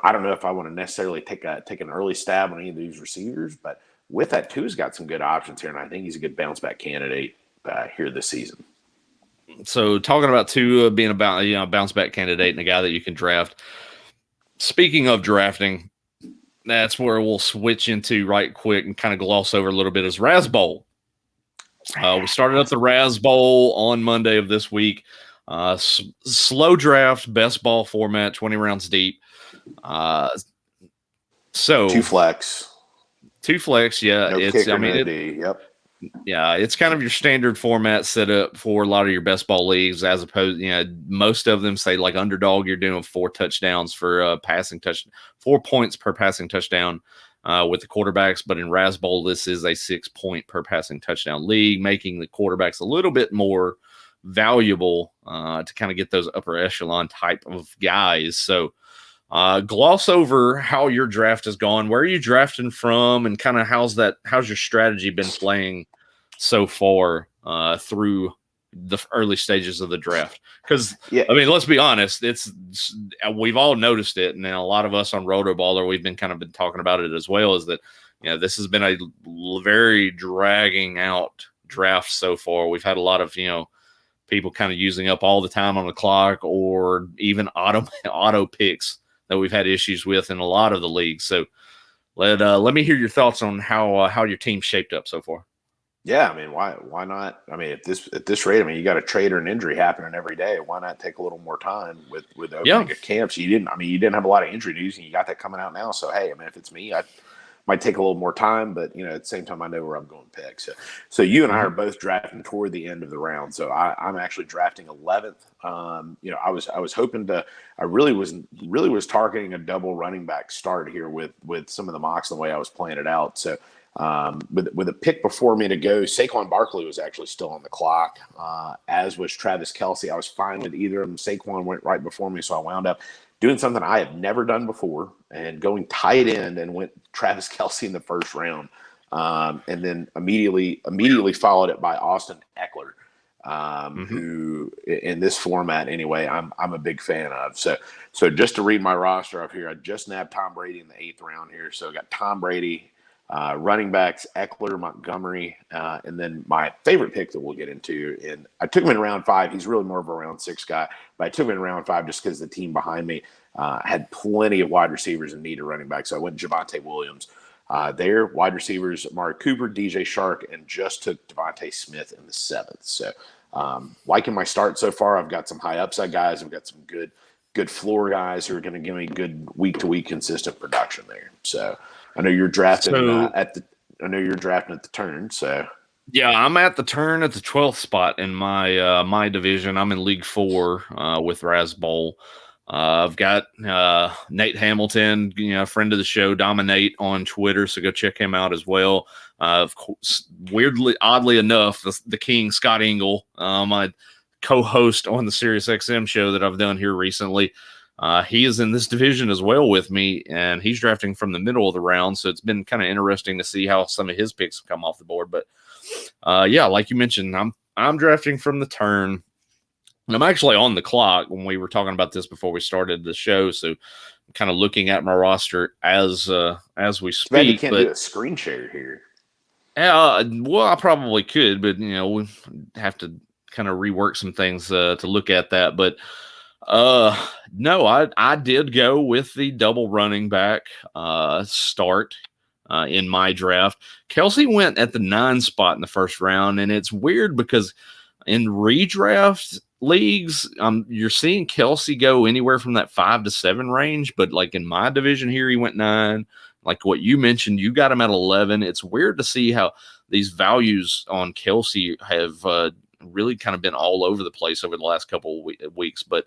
I don't know if I want to necessarily take an early stab on any of these receivers, but with that, Tua's got some good options here, and I think he's a good bounce back candidate here this season. So talking about Tua being about bounce back candidate and a guy that you can draft. Speaking of drafting, that's where we'll switch into right quick and kind of gloss over a little bit is Raz Bowl. We started up the Raz Bowl on Monday of this week. Slow draft, best ball format, 20 rounds deep. So two flex, yeah. no kicker, no D. Yep. Yeah, it's kind of your standard format set up for a lot of your best ball leagues, as opposed, most of them say like underdog, you're doing 4 touchdowns for passing touch, 4 points per passing touchdown with the quarterbacks. But in Raz Bowl, this is a 6 point per passing touchdown league, making the quarterbacks a little bit more valuable to kind of get those upper echelon type of guys. So gloss over how your draft has gone. Where are you drafting from, and kind of how's your strategy been playing so far through the early stages of the draft? Because I mean, let's be honest, we've all noticed it, and a lot of us on Rotoballer, we've been talking about it as well. Is that this has been a very dragging out draft so far. We've had a lot of people kind of using up all the time on the clock, or even auto picks that we've had issues with in a lot of the leagues. So let me hear your thoughts on how your team's shaped up so far. Yeah, I mean, why not? I mean, at this rate, I mean, you got a trade or an injury happening every day. Why not take a little more time with opening of camps? You didn't have a lot of injury news, and you got that coming out now. So hey, I mean, if it's me, I might take a little more time, but at the same time, I know where I'm going to pick. So you and I are both drafting toward the end of the round. So I'm actually drafting 11th. I was hoping to. I really was targeting a double running back start here with some of the mocks and the way I was playing it out. So with a pick before me to go, Saquon Barkley was actually still on the clock, as was Travis Kelce. I was fine with either of them. Saquon went right before me, so I wound up doing something I have never done before and going tight end and went Travis Kelce in the first round. And then immediately followed it by Austin Eckler, who in this format anyway, I'm a big fan of. So just to read my roster up here, I just nabbed Tom Brady in the 8th round here. So I got Tom Brady, running backs, Eckler, Montgomery, and then my favorite pick that we'll get into. And I took him in round 5. He's really more of a round 6 guy, but I took him in round 5 just because the team behind me had plenty of wide receivers and needed running back. So I went Javonte Williams. There, wide receivers, Amari Cooper, DJ Shark, and just took Devontae Smith in the 7th. So liking my start so far. I've got some high upside guys. I've got some good floor guys who are going to give me good week-to-week consistent production there. So I know you're drafting at the turn. So yeah, I'm at the turn at the 12th spot in my division. I'm in League 4 with Raz Bowl. I've got Nate Hamilton, friend of the show, Dominate on Twitter, so go check him out as well. Of course, oddly enough, the King, Scott Engel, my co-host on the SiriusXM show that I've done here recently. He is in this division as well with me, and he's drafting from the middle of the round, so it's been kind of interesting to see how some of his picks come off the board. But yeah, like you mentioned, I'm drafting from the turn. I'm actually on the clock when we were talking about this before we started the show, so I'm kind of looking at my roster as we speak. But you can't do a screen share here. Well, I probably could, but we have to kind of rework some things to look at that. But no, I did go with the double running back start in my draft. Kelce went at the 9 spot in the first round, and it's weird because in redraft leagues, you're seeing Kelce go anywhere from that 5 to 7 range, but like in my division here, he went 9. Like what you mentioned, you got him at 11. It's weird to see how these values on Kelce have really kind of been all over the place over the last couple of weeks. But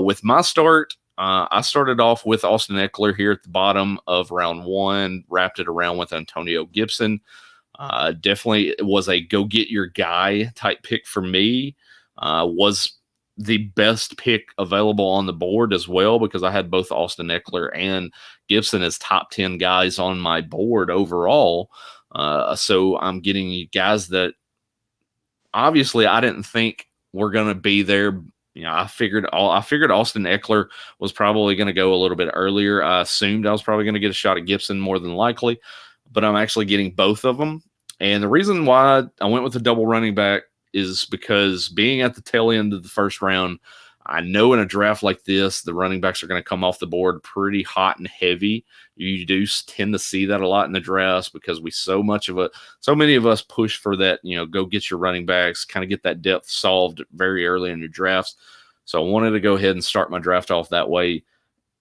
with my start, I started off with Austin Eckler here at the bottom of round 1, wrapped it around with Antonio Gibson. Definitely was a go get your guy type pick for me. Was the best pick available on the board as well, because I had both Austin Eckler and Gibson as top 10 guys on my board overall. So I'm getting guys that obviously I didn't think were going to be there. I figured Austin Eckler was probably going to go a little bit earlier. I assumed I was probably going to get a shot at Gibson more than likely, but I'm actually getting both of them. And the reason why I went with the double running back is because being at the tail end of the first round, I know in a draft like this, the running backs are going to come off the board pretty hot and heavy. You do tend to see that a lot in the drafts because so many of us push for that, go get your running backs, kind of get that depth solved very early in your drafts. So I wanted to go ahead and start my draft off that way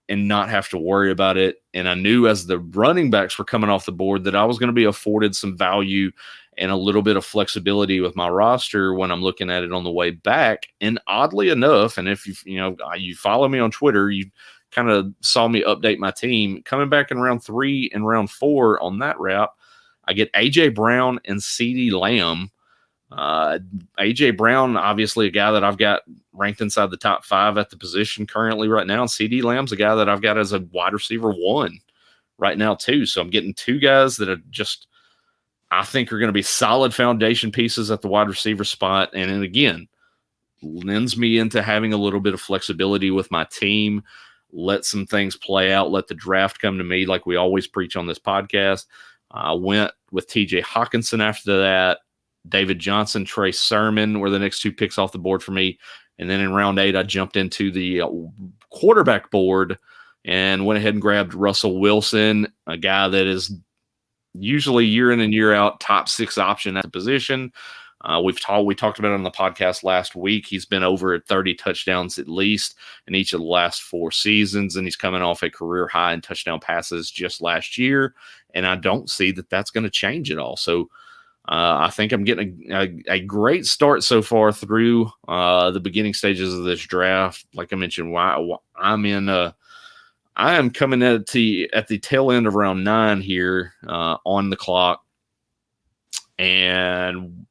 and not have to worry about it. And I knew as the running backs were coming off the board that I was going to be afforded some value and a little bit of flexibility with my roster when I'm looking at it on the way back. And oddly enough, and if you follow me on Twitter, you kind of saw me update my team coming back in round 3 and round 4 on that route. I get AJ Brown and CeeDee Lamb. AJ Brown, obviously a guy that I've got ranked inside the top 5 at the position currently right now. And CeeDee Lamb's a guy that I've got as a wide receiver 1 right now too. So I'm getting 2 guys that are just, I think are going to be solid foundation pieces at the wide receiver spot. And then again, lends me into having a little bit of flexibility with my team, let some things play out, let the draft come to me like we always preach on this podcast. I went with TJ Hawkinson after that. David Johnson, Trey Sermon were the next 2 picks off the board for me. And then in round 8, I jumped into the quarterback board and went ahead and grabbed Russell Wilson, a guy that is usually year in and year out top 6 option at the position. We talked about it on the podcast last week. He's been over 30 touchdowns at least in each of the last 4 seasons, and he's coming off a career high in touchdown passes just last year. And I don't see that that's going to change at all. So I think I'm getting a great start so far through the beginning stages of this draft. Like I mentioned, I am coming at the tail end of round 9 here on the clock. And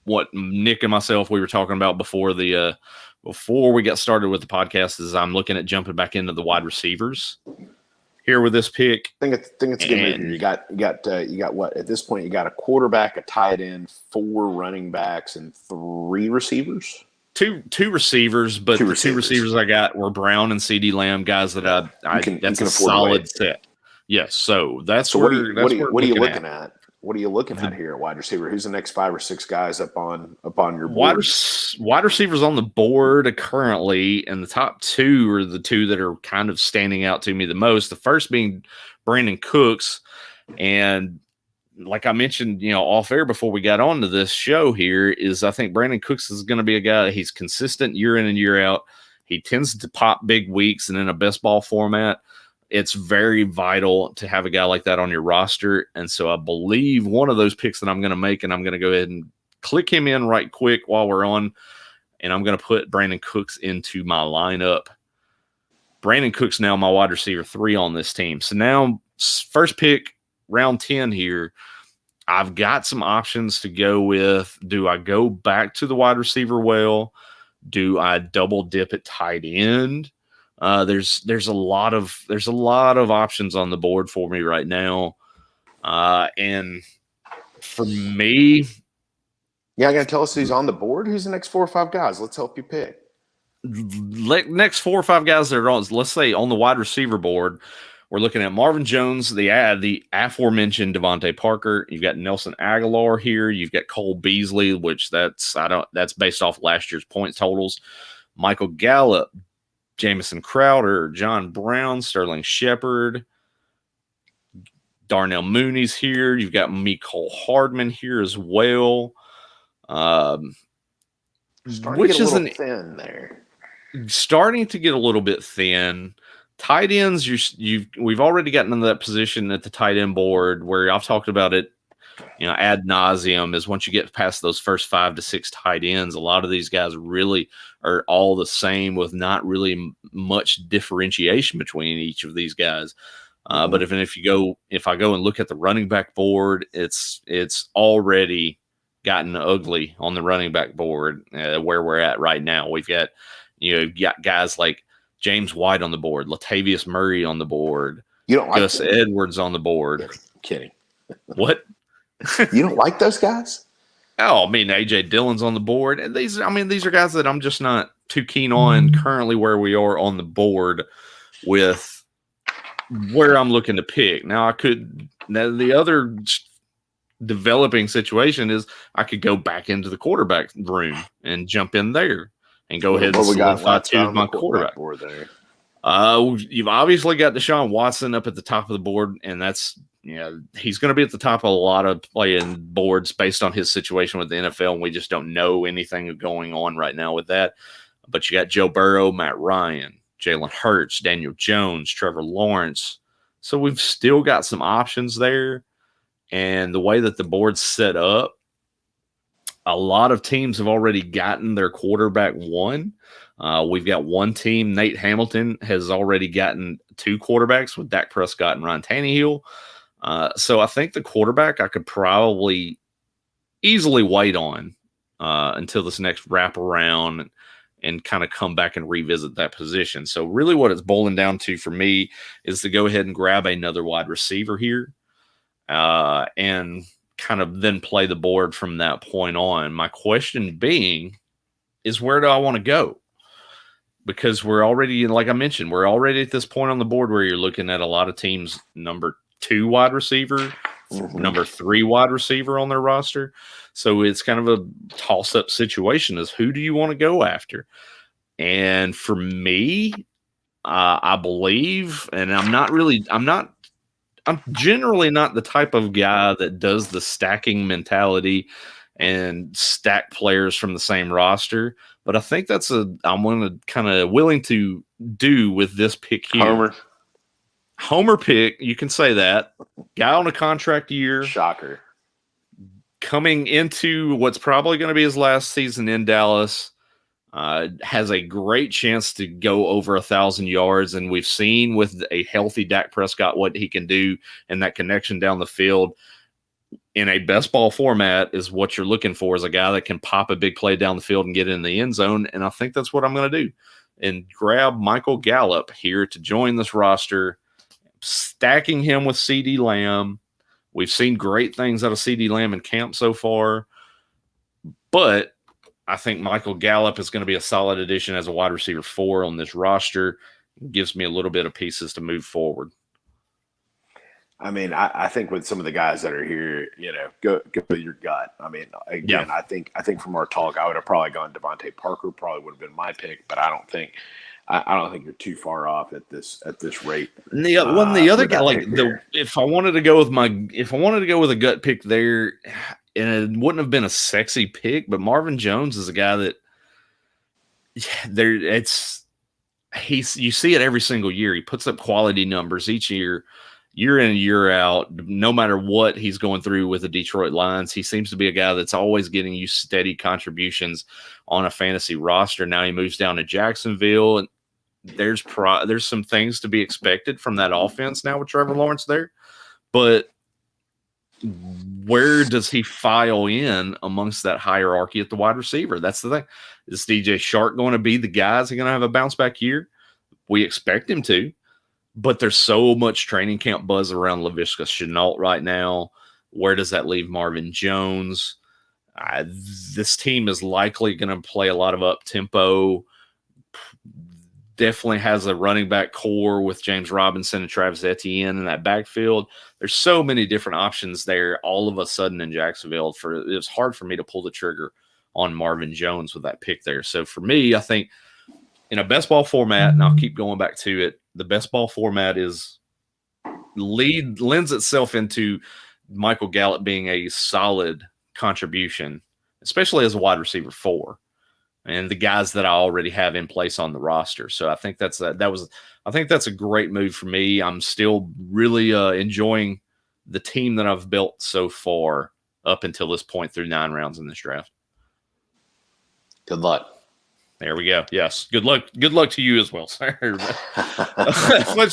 what Nick and myself, we were talking about before we got started with the podcast is I'm looking at jumping back into the wide receivers here with this pick. I think it's a good move. You got what at this point? You got a quarterback, a tight end, 4 running backs, and 3 receivers. Two receivers, but the 2 receivers I got were Brown and CeeDee Lamb, guys that that's a solid set. Yes, so that's what are you looking at? What are you looking at here at wide receiver? Who's the next 5 or 6 guys up on your board? Wide receivers on the board currently, and the top 2 are the 2 that are kind of standing out to me the most. The first being Brandon Cooks, and like I mentioned, off air before we got on to this show here, is I think Brandon Cooks is going to be a guy. He's consistent year in and year out. He tends to pop big weeks, and in a best ball format, it's very vital to have a guy like that on your roster. And so I believe one of those picks that I'm going to make, and I'm going to go ahead and click him in right quick while we're on, and I'm going to put Brandon Cooks into my lineup. Brandon Cooks now my wide receiver 3 on this team. So now first pick, round 10 here, I've got some options to go with. Do I go back to the wide receiver well? Do I double dip at tight end? There's a lot of options on the board for me right now. And for me, yeah, gonna tell us who's on the board. Who's the next 4 or 5 guys? Let's help you pick. Next 4 or 5 guys that are on, let's say on the wide receiver board, we're looking at Marvin Jones, the aforementioned Devontae Parker. You've got Nelson Aguilar here. You've got Cole Beasley, which that's based off last year's points totals. Michael Gallup, Jamison Crowder, John Brown, Sterling Shepard, Darnell Mooney's here. You've got Mecole Hardman here as well. Which is thin there. Starting to get a little bit thin. Tight ends, we've already gotten into that position at the tight end board where I've talked about it, ad nauseum, is once you get past those first 5 to 6 tight ends, a lot of these guys really are all the same with not really much differentiation between each of these guys. But if I go and look at the running back board, it's already gotten ugly on the running back board where we're at right now. We've got guys like James White on the board, Latavius Murray on the board, Gus Edwards on the board. I'm kidding. What? You don't like those guys? Oh, I mean, AJ Dillon's on the board. And these are guys that I'm just not too keen on currently where we are on the board with where I'm looking to pick. Now, the other developing situation is I could go back into the quarterback room and jump in there and go ahead and What we got solidify left two of on the my quarterback quarterback. board there? You've obviously got Deshaun Watson up at the top of the board, and that's he's going to be at the top of a lot of playing boards based on his situation with the NFL, and we just don't know anything going on right now with that. But you got Joe Burrow, Matt Ryan, Jalen Hurts, Daniel Jones, Trevor Lawrence. So we've still got some options there, and the way that the board's set up, a lot of teams have already gotten their quarterback one. We've got one team, Nate Hamilton, has already gotten two quarterbacks with Dak Prescott and Ryan Tannehill. So I think the quarterback I could probably easily wait on until this next wraparound and kind of come back and revisit that position. So really what it's boiling down to for me is to go ahead and grab another wide receiver here and kind of then play the board from that point on. My question being is, where do I want to go? Because we're already, like I mentioned, we're already at this point on the board where you're looking at a lot of teams number 2 wide receiver, number 3 wide receiver on their roster. So it's kind of a toss-up situation as who do you want to go after? And for me, I believe, and I'm generally not the type of guy that does the stacking mentality and stack players from the same roster. But I think I'm going to kind of willing to do with this pick here. Homer pick, you can say that. Guy on a contract year. Shocker. Coming into what's probably going to be his last season in Dallas. Has a great chance to go over 1,000 yards. And we've seen with a healthy Dak Prescott what he can do and that connection down the field. In a best ball format is what you're looking for, is a guy that can pop a big play down the field and get in the end zone. And I think that's what I'm going to do and grab Michael Gallup here to join this roster, stacking him with CD Lamb. We've seen great things out of CD Lamb in camp so far, but I think Michael Gallup is going to be a solid addition as a wide receiver 4 on this roster. It gives me a little bit of pieces to move forward. I mean, I think with some of the guys that are here, go with your gut. I mean, again, yeah. I think from our talk, I would have probably gone Devontae Parker. Probably would have been my pick, but I don't think you're too far off at this rate. The other guy, if I wanted to go with a gut pick there, and it wouldn't have been a sexy pick, but Marvin Jones is a guy that you see it every single year. He puts up quality numbers each year in and year out, no matter what he's going through with the Detroit Lions. He seems to be a guy that's always getting you steady contributions on a fantasy roster. Now he moves down to Jacksonville, and there's some things to be expected from that offense now with Trevor Lawrence there. But where does he file in amongst that hierarchy at the wide receiver? That's the thing. Is DJ Shark going to be the guy? Is he going to have a bounce back year? We expect him to. But there's so much training camp buzz around Laviska Shenault right now. Where does that leave Marvin Jones? This team is likely going to play a lot of up-tempo. Definitely has a running back core with James Robinson and Travis Etienne in that backfield. There's so many different options there all of a sudden in Jacksonville. It's hard for me to pull the trigger on Marvin Jones with that pick there. So for me, I think in a best ball format, and I'll keep going back to it, the best ball format lends itself into Michael Gallup being a solid contribution, especially as a wide receiver 4, and the guys that I already have in place on the roster. So I think that's a great move for me. I'm still really enjoying the team that I've built so far up until this point through 9 rounds in this draft. Good luck. There we go. Yes. Good luck. Good luck to you as well, sir.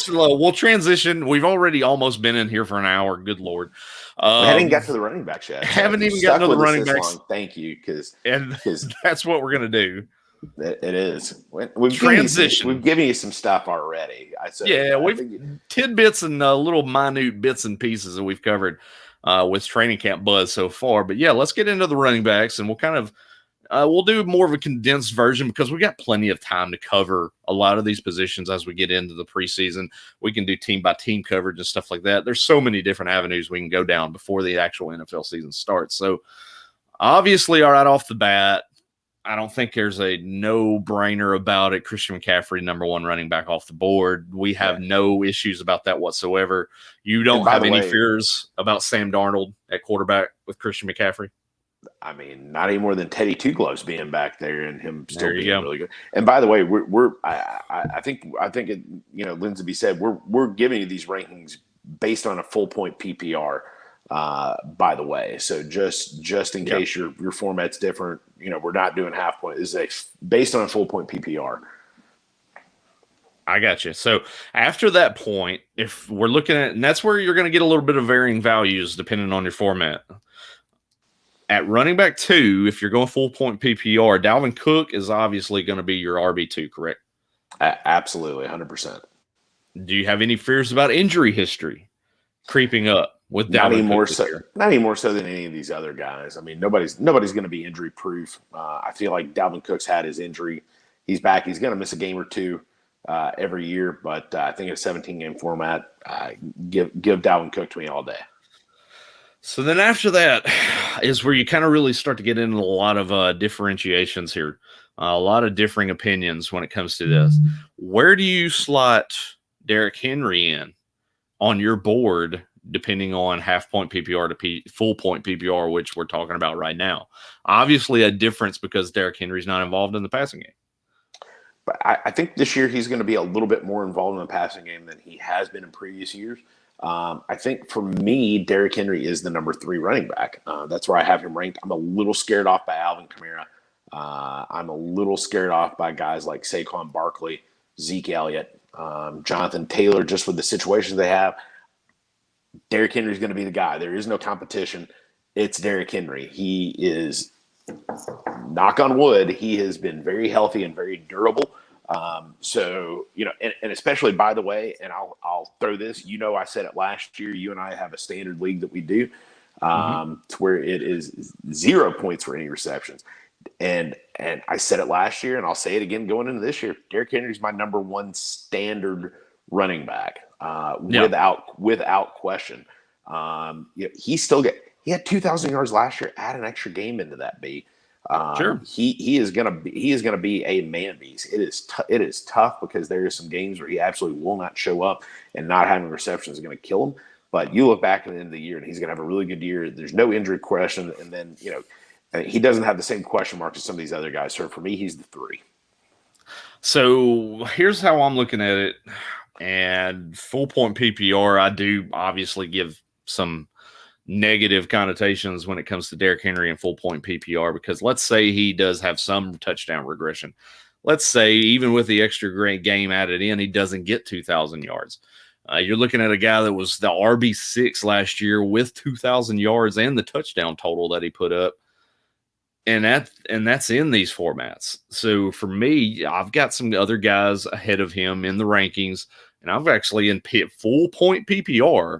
We'll transition. We've already almost been in here for an hour. Good Lord. We haven't even got to the running backs yet. Haven't even gotten to the running backs. Long. Thank you. Because that's what we're going to do. It is. We've given you some stuff already. We've tidbits and little minute bits and pieces that we've covered with training camp buzz so far. But yeah, let's get into the running backs, and we'll kind of we'll do more of a condensed version because we got plenty of time to cover a lot of these positions as we get into the preseason. We can do team by team coverage and stuff like that. There's so many different avenues we can go down before the actual NFL season starts. So obviously, right off the bat, I don't think there's a no-brainer about it. Christian McCaffrey, number one running back off the board. We have no issues about that whatsoever. You don't have any fears about Sam Darnold at quarterback with Christian McCaffrey? I mean, not any more than Teddy Two Gloves being back there and him still being really good. And by the way, I think it, Lindsey said we're giving you these rankings based on a full point PPR. By the way, so just in case your format's different, we're not doing half point. This is based on a full point PPR. I got you. So after that point, if we're looking at, and that's where you're going to get a little bit of varying values depending on your format. At running back 2, if you're going full point PPR, Dalvin Cook is obviously going to be your RB2, correct? Absolutely, 100%. Do you have any fears about injury history creeping up with Dalvin not any Cook more so than any of these other guys? I mean, nobody's going to be injury proof. I feel like Dalvin Cook's had his injury. He's back. He's going to miss a game or two every year, but I think in a 17-game format, give Dalvin Cook to me all day. So then after that is where you kind of really start to get into a lot of differentiations here, a lot of differing opinions when it comes to this. Where do you slot Derrick Henry in on your board, depending on half point PPR to full point PPR, which we're talking about right now? Obviously a difference because Derrick Henry's not involved in the passing game. But I think this year he's going to be a little bit more involved in the passing game than he has been in previous years. I think for me, Derrick Henry is the number 3 running back. That's where I have him ranked. I'm a little scared off by Alvin Kamara. I'm a little scared off by guys like Saquon Barkley, Zeke Elliott, Jonathan Taylor, just with the situations they have. Derrick Henry is going to be the guy. There is no competition. It's Derrick Henry. He is, knock on wood, he has been very healthy and very durable. So, and especially, by the way, and I'll throw this, I said it last year, you and I have a standard league that we do, to where it is 0 points for any receptions. And I said it last year and I'll say it again going into this year. Derrick Henry's my number 1 standard running back, without question. He had 2,000 yards last year, add an extra game into that, B. Sure. He is gonna be a man beast. It is tough because there are some games where he absolutely will not show up, and not having receptions is going to kill him. But you look back at the end of the year, and he's going to have a really good year. There's no injury question, and then he doesn't have the same question marks as some of these other guys. So for me, he's the 3. So here's how I'm looking at it, and full point PPR, I do obviously give some negative connotations when it comes to Derrick Henry and full point PPR, because let's say he does have some touchdown regression. Let's say even with the extra great game added in, he doesn't get 2,000 yards. You're looking at a guy that was the RB6 last year with 2,000 yards and the touchdown total that he put up. And that's in these formats. So for me, I've got some other guys ahead of him in the rankings, and I've actually in full point PPR,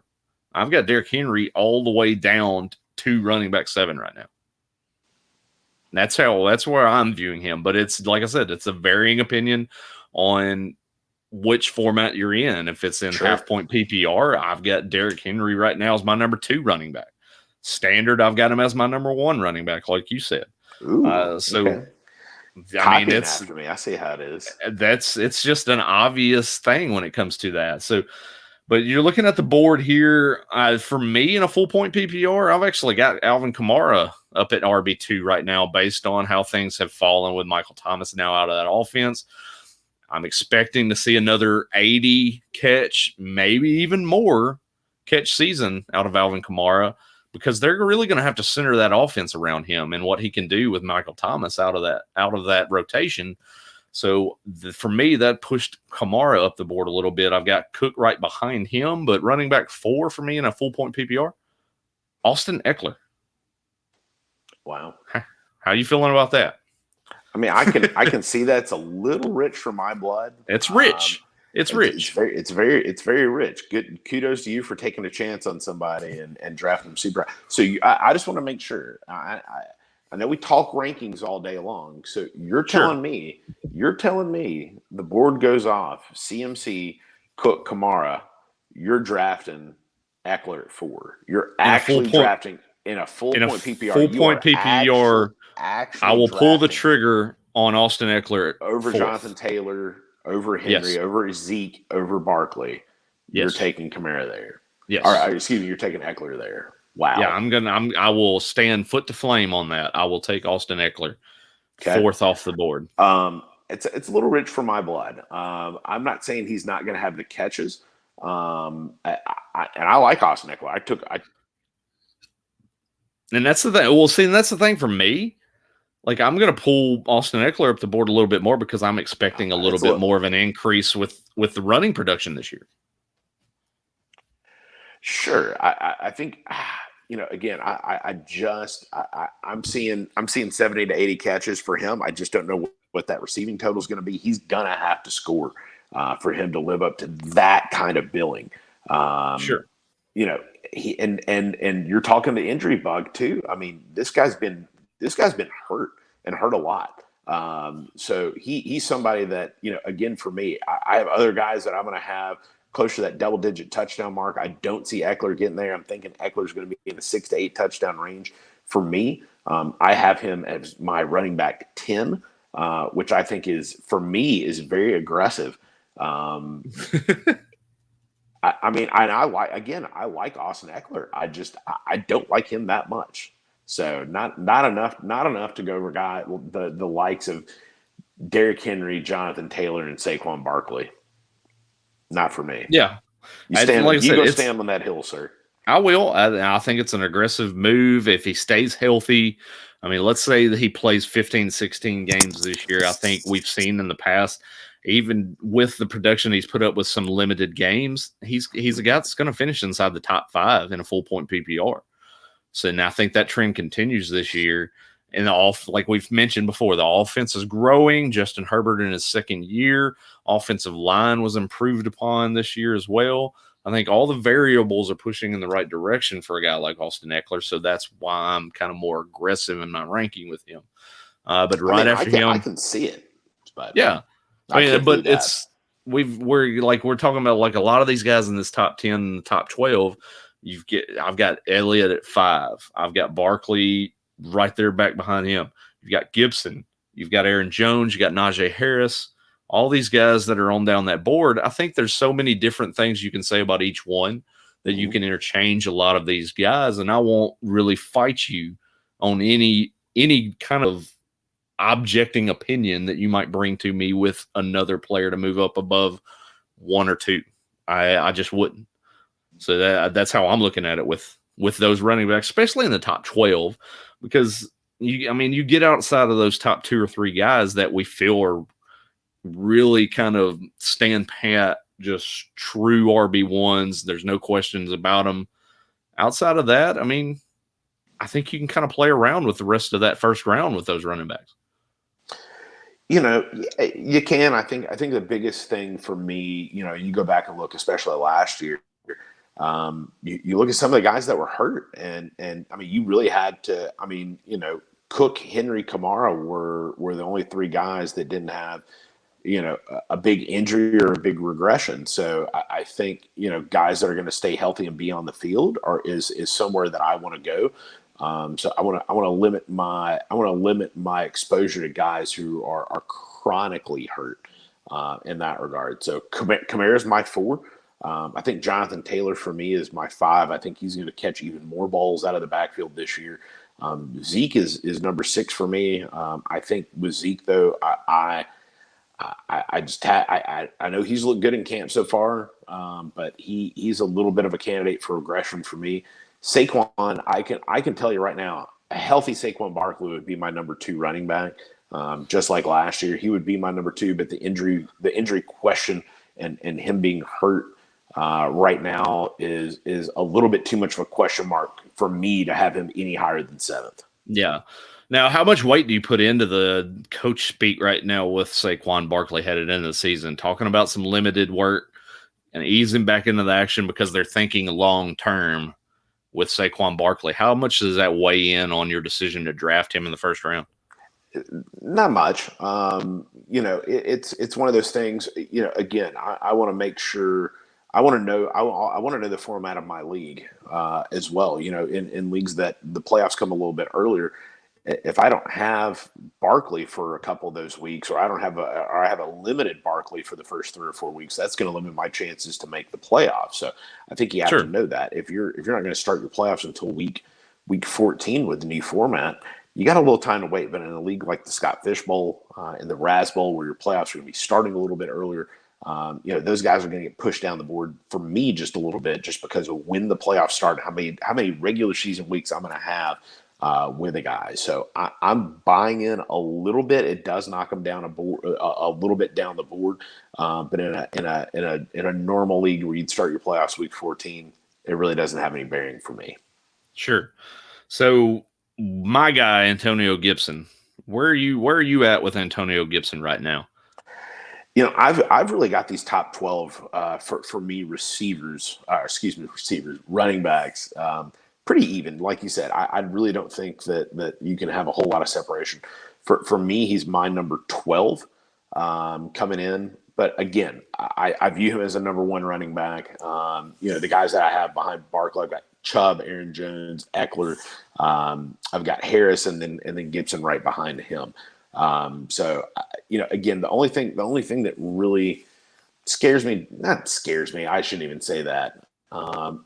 I've got Derrick Henry all the way down to running back 7 right now. That's where I'm viewing him. But it's, like I said, it's a varying opinion on which format you're in. If it's in half point PPR, I've got Derrick Henry right now as my number 2 running back. Standard, I've got him as my number 1 running back, like you said. Ooh, okay. I mean, it's after me. I see how it is. It's just an obvious thing when it comes to that. So. But you're looking at the board here. For me, in a full point PPR, I've actually got Alvin Kamara up at RB2 right now based on how things have fallen with Michael Thomas now out of that offense. I'm expecting to see another 80 catch, maybe even more catch season out of Alvin Kamara, because they're really going to have to center that offense around him and what he can do with Michael Thomas out of that rotation. So for me, that pushed Kamara up the board a little bit. I've got Cook right behind him, but running back 4 for me in a full point PPR, Austin Eckler. Wow. How you feeling about that? I mean, I can see that's a little rich for my blood. It's rich. It's rich. It's very rich. Good kudos to you for taking a chance on somebody and drafting them super. So I just want to make sure. I know we talk rankings all day long. So you're telling me the board goes off, CMC, Cook, Kamara, you're drafting Eckler at 4. You're actually drafting in a full In a point PPR, full you point are PPR, I actually will pull the drafting trigger on Austin Eckler at over Jonathan 4th. Taylor, over Henry, Yes. over Zeke, over Barkley. You're Yes. taking Kamara there. Or Yes. excuse me, you're taking Eckler there. Yeah, Wow. I will stand foot to flame on that. I will take Austin Eckler Okay. 4th off the board. It's a little rich for my blood. I'm not saying he's not going to have the catches. And I like Austin Eckler. And that's the thing. Well, see, and that's the thing for me. Like, I'm going to pull Austin Eckler up the board a little bit more because I'm expecting a little bit more of an increase with the running production this year. Sure. I think, again, I'm seeing 70 to 80 catches for him. I just don't know what that receiving total is going to be. He's going to have to score for him to live up to that kind of billing. Sure. And you're talking the injury bug too. I mean, this guy's been hurt and hurt a lot. So he's somebody that, again, for me, I have other guys that I'm going to have close to that double-digit touchdown mark. I don't see Eckler getting there. I'm thinking Eckler's going to be in the 6 to 8 touchdown range. For me, I have him as my running back 10, which I think is very aggressive. I like Austin Eckler. I don't like him that much. So not enough to go over the likes of Derrick Henry, Jonathan Taylor, and Saquon Barkley. Not for me. Yeah. You stand on that hill, sir. I will. I think it's an aggressive move if he stays healthy. I mean, let's say that he plays 15, 16 games this year. I think we've seen in the past, even with the production he's put up with some limited games, he's a guy that's going to finish inside the top 5 in a full point PPR. So now I think that trend continues this year. And like we've mentioned before, the offense is growing. Justin Herbert in his 2nd year. Offensive line was improved upon this year as well. I think all the variables are pushing in the right direction for a guy like Austin Eckler. So that's why I'm kind of more aggressive in my ranking with him. But after him, I can see it. But yeah, we're talking about like a lot of these guys in this top 10, top 12. I've got Elliott at 5. I've got Barkley right there back behind him. You've got Gibson. You've got Aaron Jones. You got Najee Harris. All these guys that are on down that board. I think there's so many different things you can say about each one that you can interchange a lot of these guys, and I won't really fight you on any kind of objecting opinion that you might bring to me with another player to move up above 1 or 2. I just wouldn't. So that's how I'm looking at it with those running backs, especially in the top 12, because you get outside of those top 2 or 3 guys that we feel are really kind of stand pat, just true RB1s. There's no questions about them. Outside of that, I think you can kind of play around with the rest of that first round with those running backs. You can. I think the biggest thing for me, you go back and look, especially last year. You look at some of the guys that were hurt, and you really had to. Cook, Henry, Kamara were the only 3 guys that didn't have, a big injury or a big regression. So I think guys that are going to stay healthy and be on the field is somewhere that I want to go. So I want to limit my exposure to guys who are chronically hurt in that regard. So Kamara is my 4. I think Jonathan Taylor for me is my 5. I think he's going to catch even more balls out of the backfield this year. Zeke is number 6 for me. I think with Zeke though, I know he's looked good in camp so far, but he's a little bit of a candidate for regression for me. Saquon, I can tell you right now, a healthy Saquon Barkley would be my number 2 running back. Just like last year, he would be my number 2, but the injury question and him being hurt right now is a little bit too much of a question mark for me to have him any higher than 7th. Yeah. Now, how much weight do you put into the coach speak right now with Saquon Barkley headed into the season, talking about some limited work and easing back into the action because they're thinking long term with Saquon Barkley? How much does that weigh in on your decision to draft him in the first round? Not much. It's one of those things. Again, I want to make sure I want to know. I want to know the format of my league as well. You know, in leagues that the playoffs come a little bit earlier, if I don't have Barkley for a couple of those weeks, or I have a limited Barkley for the first 3 or 4 weeks, that's going to limit my chances to make the playoffs. So I think you have to Sure. know that if you're not going to start your playoffs until week 14 with the new format, you got a little time to wait. But in a league like the Scott Fish Bowl and the Raz Bowl, where your playoffs are going to be starting a little bit earlier, you know, those guys are going to get pushed down the board for me just a little bit, just because of when the playoffs start, how many regular season weeks I'm going to have with a guy. So I'm buying in a little bit. It does knock them down a little bit down the board, but in a normal league where you'd start your playoffs week 14, it really doesn't have any bearing for me. Sure. So my guy, Antonio Gibson, where are you at with Antonio Gibson right now? You know, I've really got these top 12 for me receivers, running backs, pretty even. Like you said, I really don't think that you can have a whole lot of separation. For me, he's my number 12 coming in. But again, I view him as a number one running back. You know, the guys that I have behind Barkley, I've got Chubb, Aaron Jones, Eckler. I've got Harris, and then Gibson right behind him. So, you know, again, the only thing that really not scares me, I shouldn't even say that,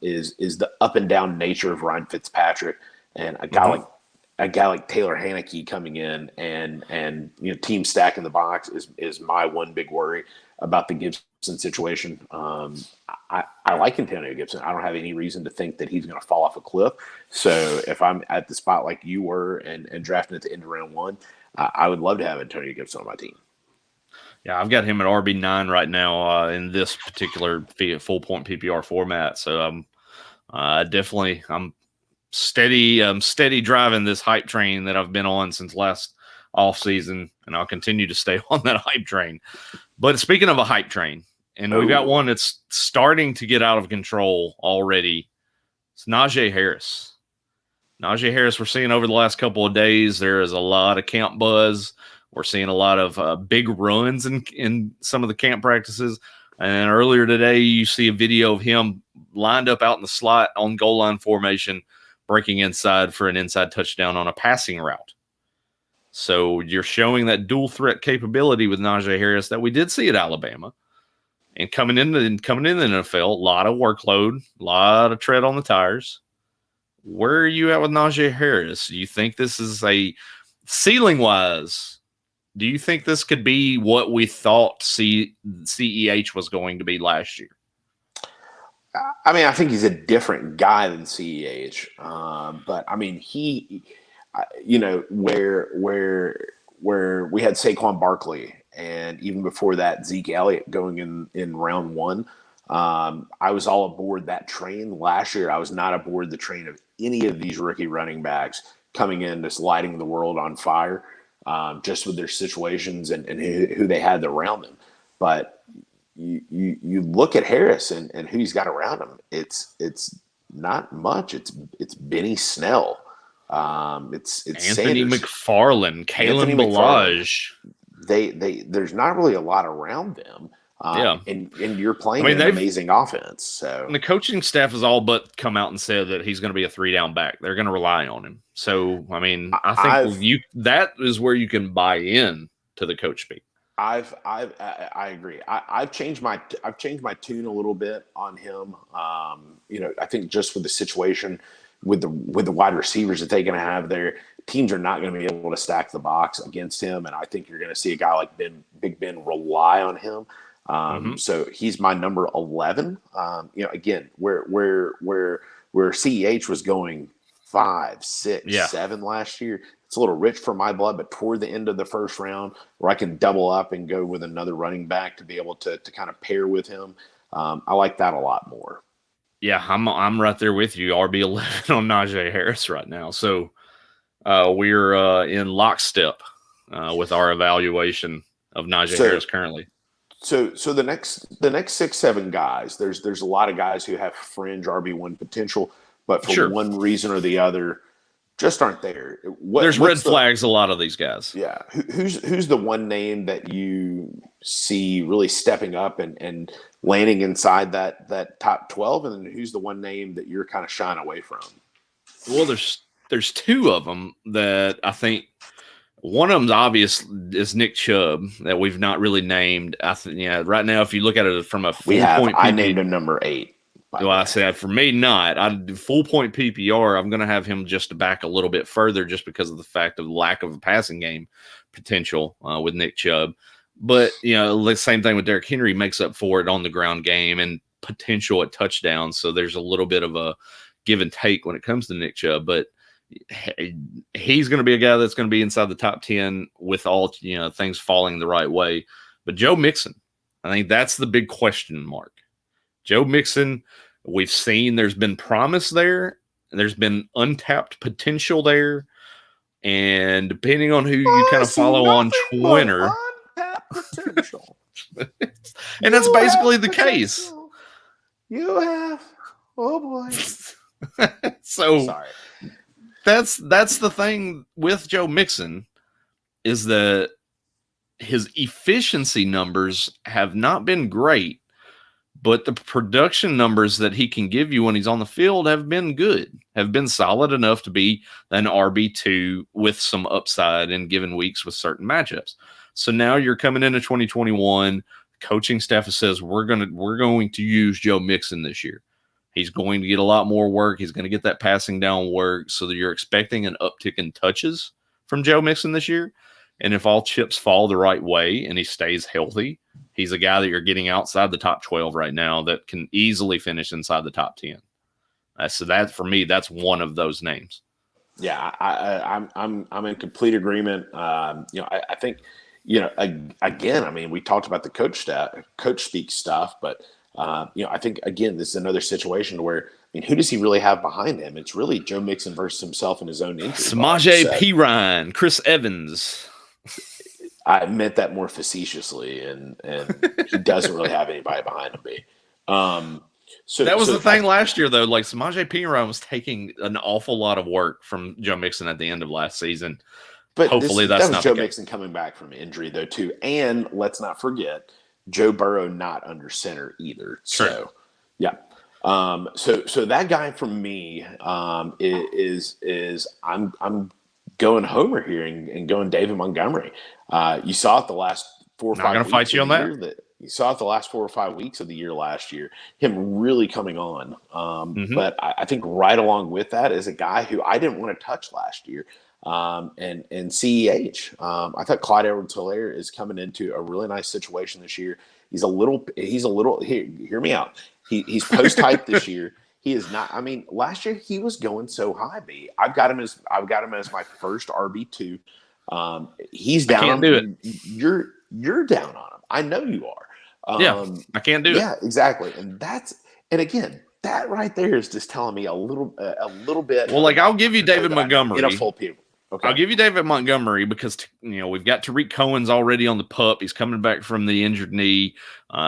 is the up and down nature of Ryan Fitzpatrick, and a guy like Taylor Haneke coming in and you know, team stacking the box is my one big worry about the Gibson situation. I like Antonio Gibson. I don't have any reason to think that he's going to fall off a cliff. So if I'm at the spot like you were and drafting at the end of round one, I would love to have Antonio Gibson on my team. Yeah, I've got him at RB9 right now in this particular full point PPR format. So I'm steady driving this hype train that I've been on since last off season, and I'll continue to stay on that hype train. But speaking of a hype train, and we've got one that's starting to get out of control already. It's Najee Harris. Najee Harris, we're seeing over the last couple of days, there is a lot of camp buzz. We're seeing a lot of big runs in some of the camp practices. And earlier today, you see a video of him lined up out in the slot on goal line formation, breaking inside for an inside touchdown on a passing route. So you're showing that dual threat capability with Najee Harris that we did see at Alabama. And coming in the NFL, a lot of workload, a lot of tread on the tires. Where are you at with Najee Harris? Do you think this is a ceiling wise? Do you think this could be what we thought CEH was going to be last year? I mean, I think he's a different guy than CEH. But I mean, you know, where we had Saquon Barkley, and even before that, Zeke Elliott going in round one. I was all aboard that train last year. I was not aboard the train of any of these rookie running backs coming in, just lighting the world on fire, just with their situations and who they had around them. But you look at Harris and who he's got around him. It's not much. It's Benny Snell. It's Anthony Sanders. McFarland, Kalen Ballage. There's not really a lot around them. And you're playing an amazing offense. So the coaching staff has all but come out and said that he's going to be a 3-down back. They're going to rely on him. So, I mean, I think that is where you can buy in to the coach speak. I agree. I've changed my tune a little bit on him. You know, I think just with the situation with the wide receivers that they're going to have there, teams are not going to be able to stack the box against him, and I think you're going to see a guy like Big Ben rely on him. So he's my number 11. You know, again, where CEH was going 5, 6, 7 last year, it's a little rich for my blood, but toward the end of the first round, where I can double up and go with another running back to be able to kind of pair with him, I like that a lot more. Yeah, I'm right there with you. RB11 on Najee Harris right now. So we're in lockstep with our evaluation of Najee Harris currently. So the next 6, 7 guys, there's a lot of guys who have fringe RB1 potential, but for one reason or the other, just aren't there. There's red flags. A lot of these guys. Yeah, who's the one name that you see really stepping up and landing inside that top 12, and then who's the one name that you're kind of shying away from? Well, there's two of them that I think. One of them's obvious is Nick Chubb that we've not really named. I think, right now, if you look at it from a full point I named him number 8. Well, I said for me, not. I full point PPR. I'm going to have him just back a little bit further, just because of the fact of the lack of a passing game potential with Nick Chubb. But the same thing with Derrick Henry, makes up for it on the ground game and potential at touchdowns. So there's a little bit of a give and take when it comes to Nick Chubb, but he's going to be a guy that's going to be inside the top 10 with all things falling the right way. But Joe Mixon, I think that's the big question mark. Joe Mixon, we've seen there's been promise there, and there's been untapped potential there, and depending on who you kind of follow on Twitter, potential. And that's basically the case. You have, oh boy. So sorry. That's the thing with Joe Mixon, is that his efficiency numbers have not been great, but the production numbers that he can give you when he's on the field have been good, have been solid enough to be an RB2 with some upside in given weeks with certain matchups. So now you're coming into 2021, coaching staff says we're going to use Joe Mixon this year. He's going to get a lot more work. He's going to get that passing down work, so that you're expecting an uptick in touches from Joe Mixon this year. And if all chips fall the right way and he stays healthy, he's a guy that you're getting outside the top 12 right now that can easily finish inside the top 10. So that, for me, that's one of those names. Yeah, I'm in complete agreement. I think, again, I mean, we talked about the coach speak stuff, but I think, again, this is another situation where, who does he really have behind him? It's really Joe Mixon versus himself and his own injury. Samaje Perine, Chris Evans. I meant that more facetiously, and he doesn't really have anybody behind him. So that was the thing last year, though. Like, Samaje Perine was taking an awful lot of work from Joe Mixon at the end of last season. But hopefully that was not Joe Mixon coming back from injury, though, too. And let's not forget, Joe Burrow not under center either. True. So, yeah. So that guy from me is I'm going Homer here and going David Montgomery. You saw it the last 4 or 5 weeks. I'm going to fight you on that. You saw it the last 4 or 5 weeks of the year last year, him really coming on. But I think right along with that is a guy who I didn't want to touch last year. And CEH. I thought Clyde Edwards-Helaire is coming into a really nice situation this year. He's a little hear me out. He's post hype this year. He is not. I mean, last year he was going so high. I've got him as my first RB2. He's down. I can't do it. You're down on him. I know you are. I can't do it. Yeah, exactly. And again, that right there is just telling me a little bit. Well, like, I'll give you David Montgomery. In a full people. Okay. I'll give you David Montgomery because, we've got Tariq Cohen's already on the pup. He's coming back from the injured knee.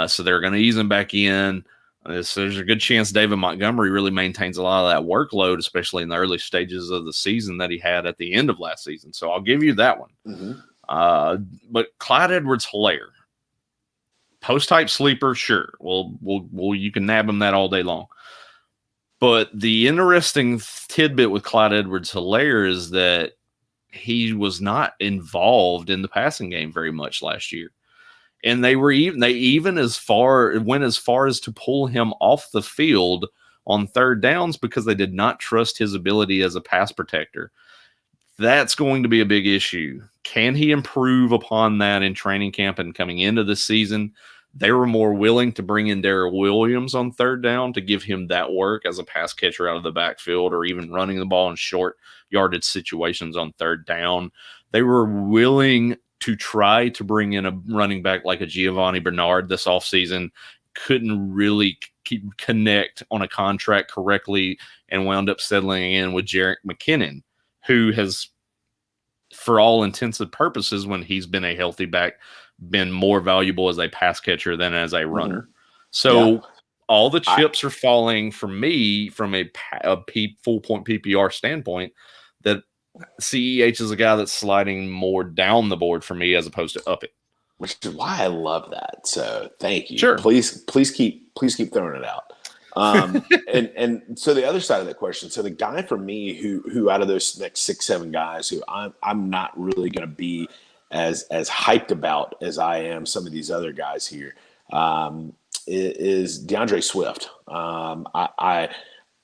So they're going to ease him back in. So there's a good chance David Montgomery really maintains a lot of that workload, especially in the early stages of the season that he had at the end of last season. So I'll give you that one. Mm-hmm. But Clyde Edwards-Helaire, post-type sleeper, sure. Well, you can nab him that all day long. But the interesting tidbit with Clyde Edwards-Helaire is that he was not involved in the passing game very much last year. And they went as far as to pull him off the field on third downs because they did not trust his ability as a pass protector. That's going to be a big issue. Can he improve upon that in training camp and coming into the season? They were more willing to bring in Darrell Williams on third down to give him that work as a pass catcher out of the backfield, or even running the ball in short yardage situations on third down. They were willing to try to bring in a running back like a Giovanni Bernard this offseason. Couldn't really connect on a contract correctly and wound up settling in with Jerick McKinnon, who has, for all intents and purposes, when he's been a healthy back, been more valuable as a pass catcher than as a runner. Mm-hmm. So all the chips are falling for me from a full point PPR standpoint, that CEH is a guy that's sliding more down the board for me as opposed to up it. which is why I love that. So thank you. Sure. Please keep throwing it out. And so the other side of that question, so the guy for me who out of those next 6-7 guys who I'm not really going to be as hyped about as I am some of these other guys here, is DeAndre Swift. I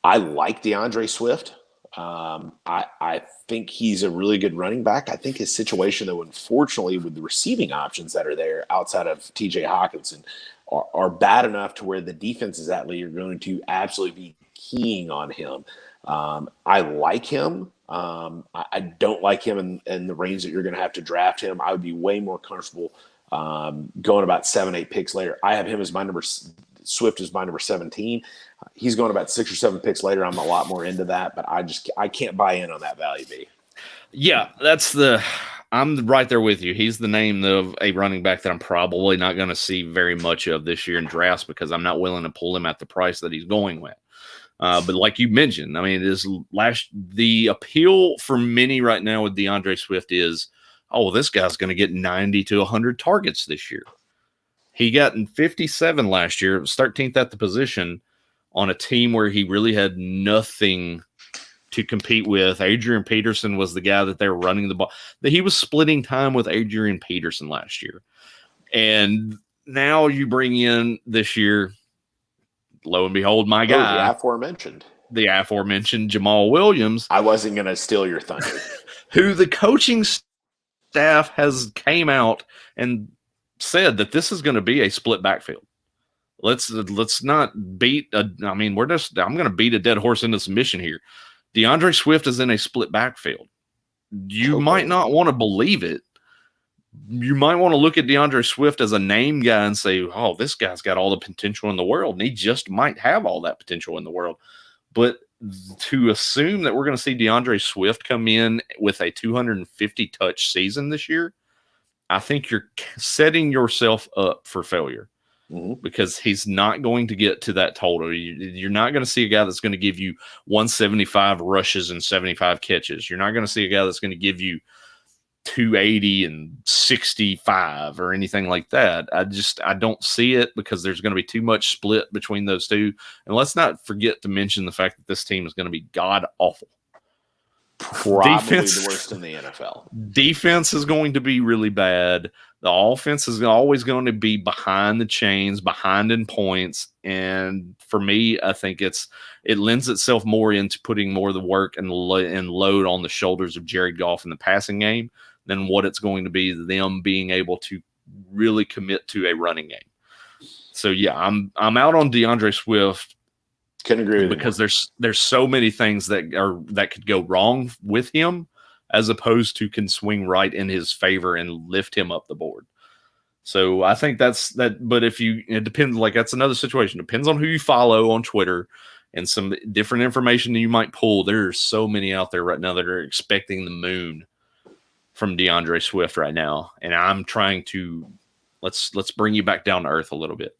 like DeAndre Swift. I think he's a really good running back. I think his situation, though, unfortunately, with the receiving options that are there outside of T.J. Hawkinson, are bad enough to where the defenses at Lee are going to absolutely be keying on him. I like him. I don't like him in the range that you're going to have to draft him. I would be way more comfortable going about 7-8 picks later. I have him as my number. Swift is my number 17. He's going about 6 or 7 picks later. I'm a lot more into that, but I can't buy in on that value, B. Yeah, I'm right there with you. He's the name of a running back that I'm probably not going to see very much of this year in drafts because I'm not willing to pull him at the price that he's going with. But like you mentioned, I mean, the appeal for many right now with DeAndre Swift is, oh, this guy's going to get 90 to 100 targets this year. He got in 57 last year. It was 13th at the position on a team where he really had nothing to compete with. Adrian Peterson was the guy that they were running the ball. He was splitting time with Adrian Peterson last year. And now you bring in this year, lo and behold, my guy. The aforementioned Jamal Williams. I wasn't going to steal your thunder. Who the coaching staff has came out and said that this is going to be a split backfield. Let's not beat I'm going to beat a dead horse into submission here. DeAndre Swift is in a split backfield. You might not want to believe it. You might want to look at DeAndre Swift as a name guy and say, oh, this guy's got all the potential in the world. And he just might have all that potential in the world. But to assume that we're going to see DeAndre Swift come in with a 250 touch season this year, I think you're setting yourself up for failure because he's not going to get to that total. You're not going to see a guy that's going to give you 175 rushes and 75 catches. You're not going to see a guy that's going to give you 280 and 65 or anything like that. I don't see it because there's going to be too much split between those two. And let's not forget to mention the fact that this team is going to be god awful. Probably the worst in the NFL. Defense is going to be really bad. The offense is always going to be behind the chains, behind in points. And for me, I think it lends itself more into putting more of the work and load on the shoulders of Jared Goff in the passing game than what it's going to be them being able to really commit to a running game. So yeah, I'm out on DeAndre Swift. Can agree with because there's so many things that could go wrong with him as opposed to can swing right in his favor and lift him up the board. So I think that's that. But it depends, like that's another situation. Depends on who you follow on Twitter and some different information that you might pull. There's so many out there right now that are expecting the moon from DeAndre Swift right now. And I'm trying to let's bring you back down to earth a little bit.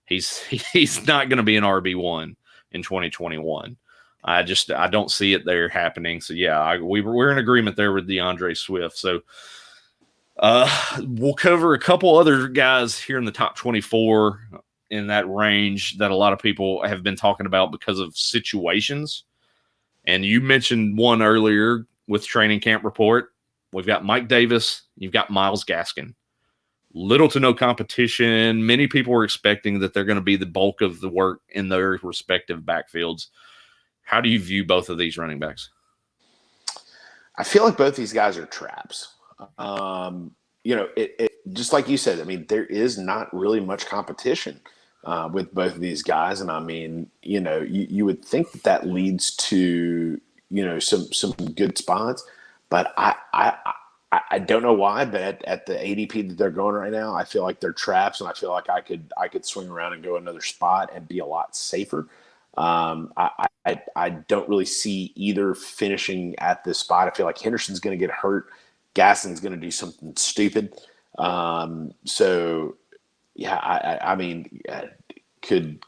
He's not going to be an RB1 in 2021. I don't see it there happening. So yeah, we're in agreement there with DeAndre Swift. So we'll cover a couple other guys here in the top 24 in that range that a lot of people have been talking about because of situations. And you mentioned one earlier with Training Camp Report. We've got Mike Davis. You've got Myles Gaskin. Little to no competition. Many people are expecting that they're going to be the bulk of the work in their respective backfields. How do you view both of these running backs? I feel like both these guys are traps. It just like you said, I mean, there is not really much competition with both of these guys. And I mean, you would think that leads to, some good spots, but I don't know why, but at the ADP that they're going right now, I feel like they're traps, and I feel like I could swing around and go another spot and be a lot safer. I don't really see either finishing at this spot. I feel like Henderson's going to get hurt. Gaston's going to do something stupid. So yeah, I mean, could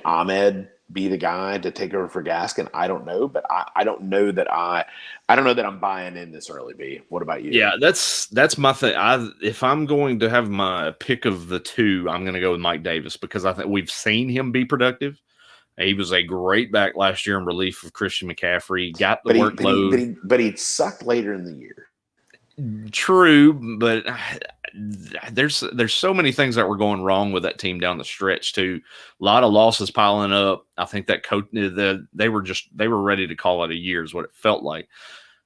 Ahmed be the guy to take over for Gaskin? I don't know, but I don't know that I'm buying in this early. B. What about you? Yeah, that's my thing. If I'm going to have my pick of the two, I'm going to go with Mike Davis because I think we've seen him be productive. He was a great back last year in relief of Christian McCaffrey. Got the workload. But he sucked later in the year. True, but there's so many things that were going wrong with that team down the stretch too. A lot of losses piling up. I think that coach they were ready to call it a year is what it felt like.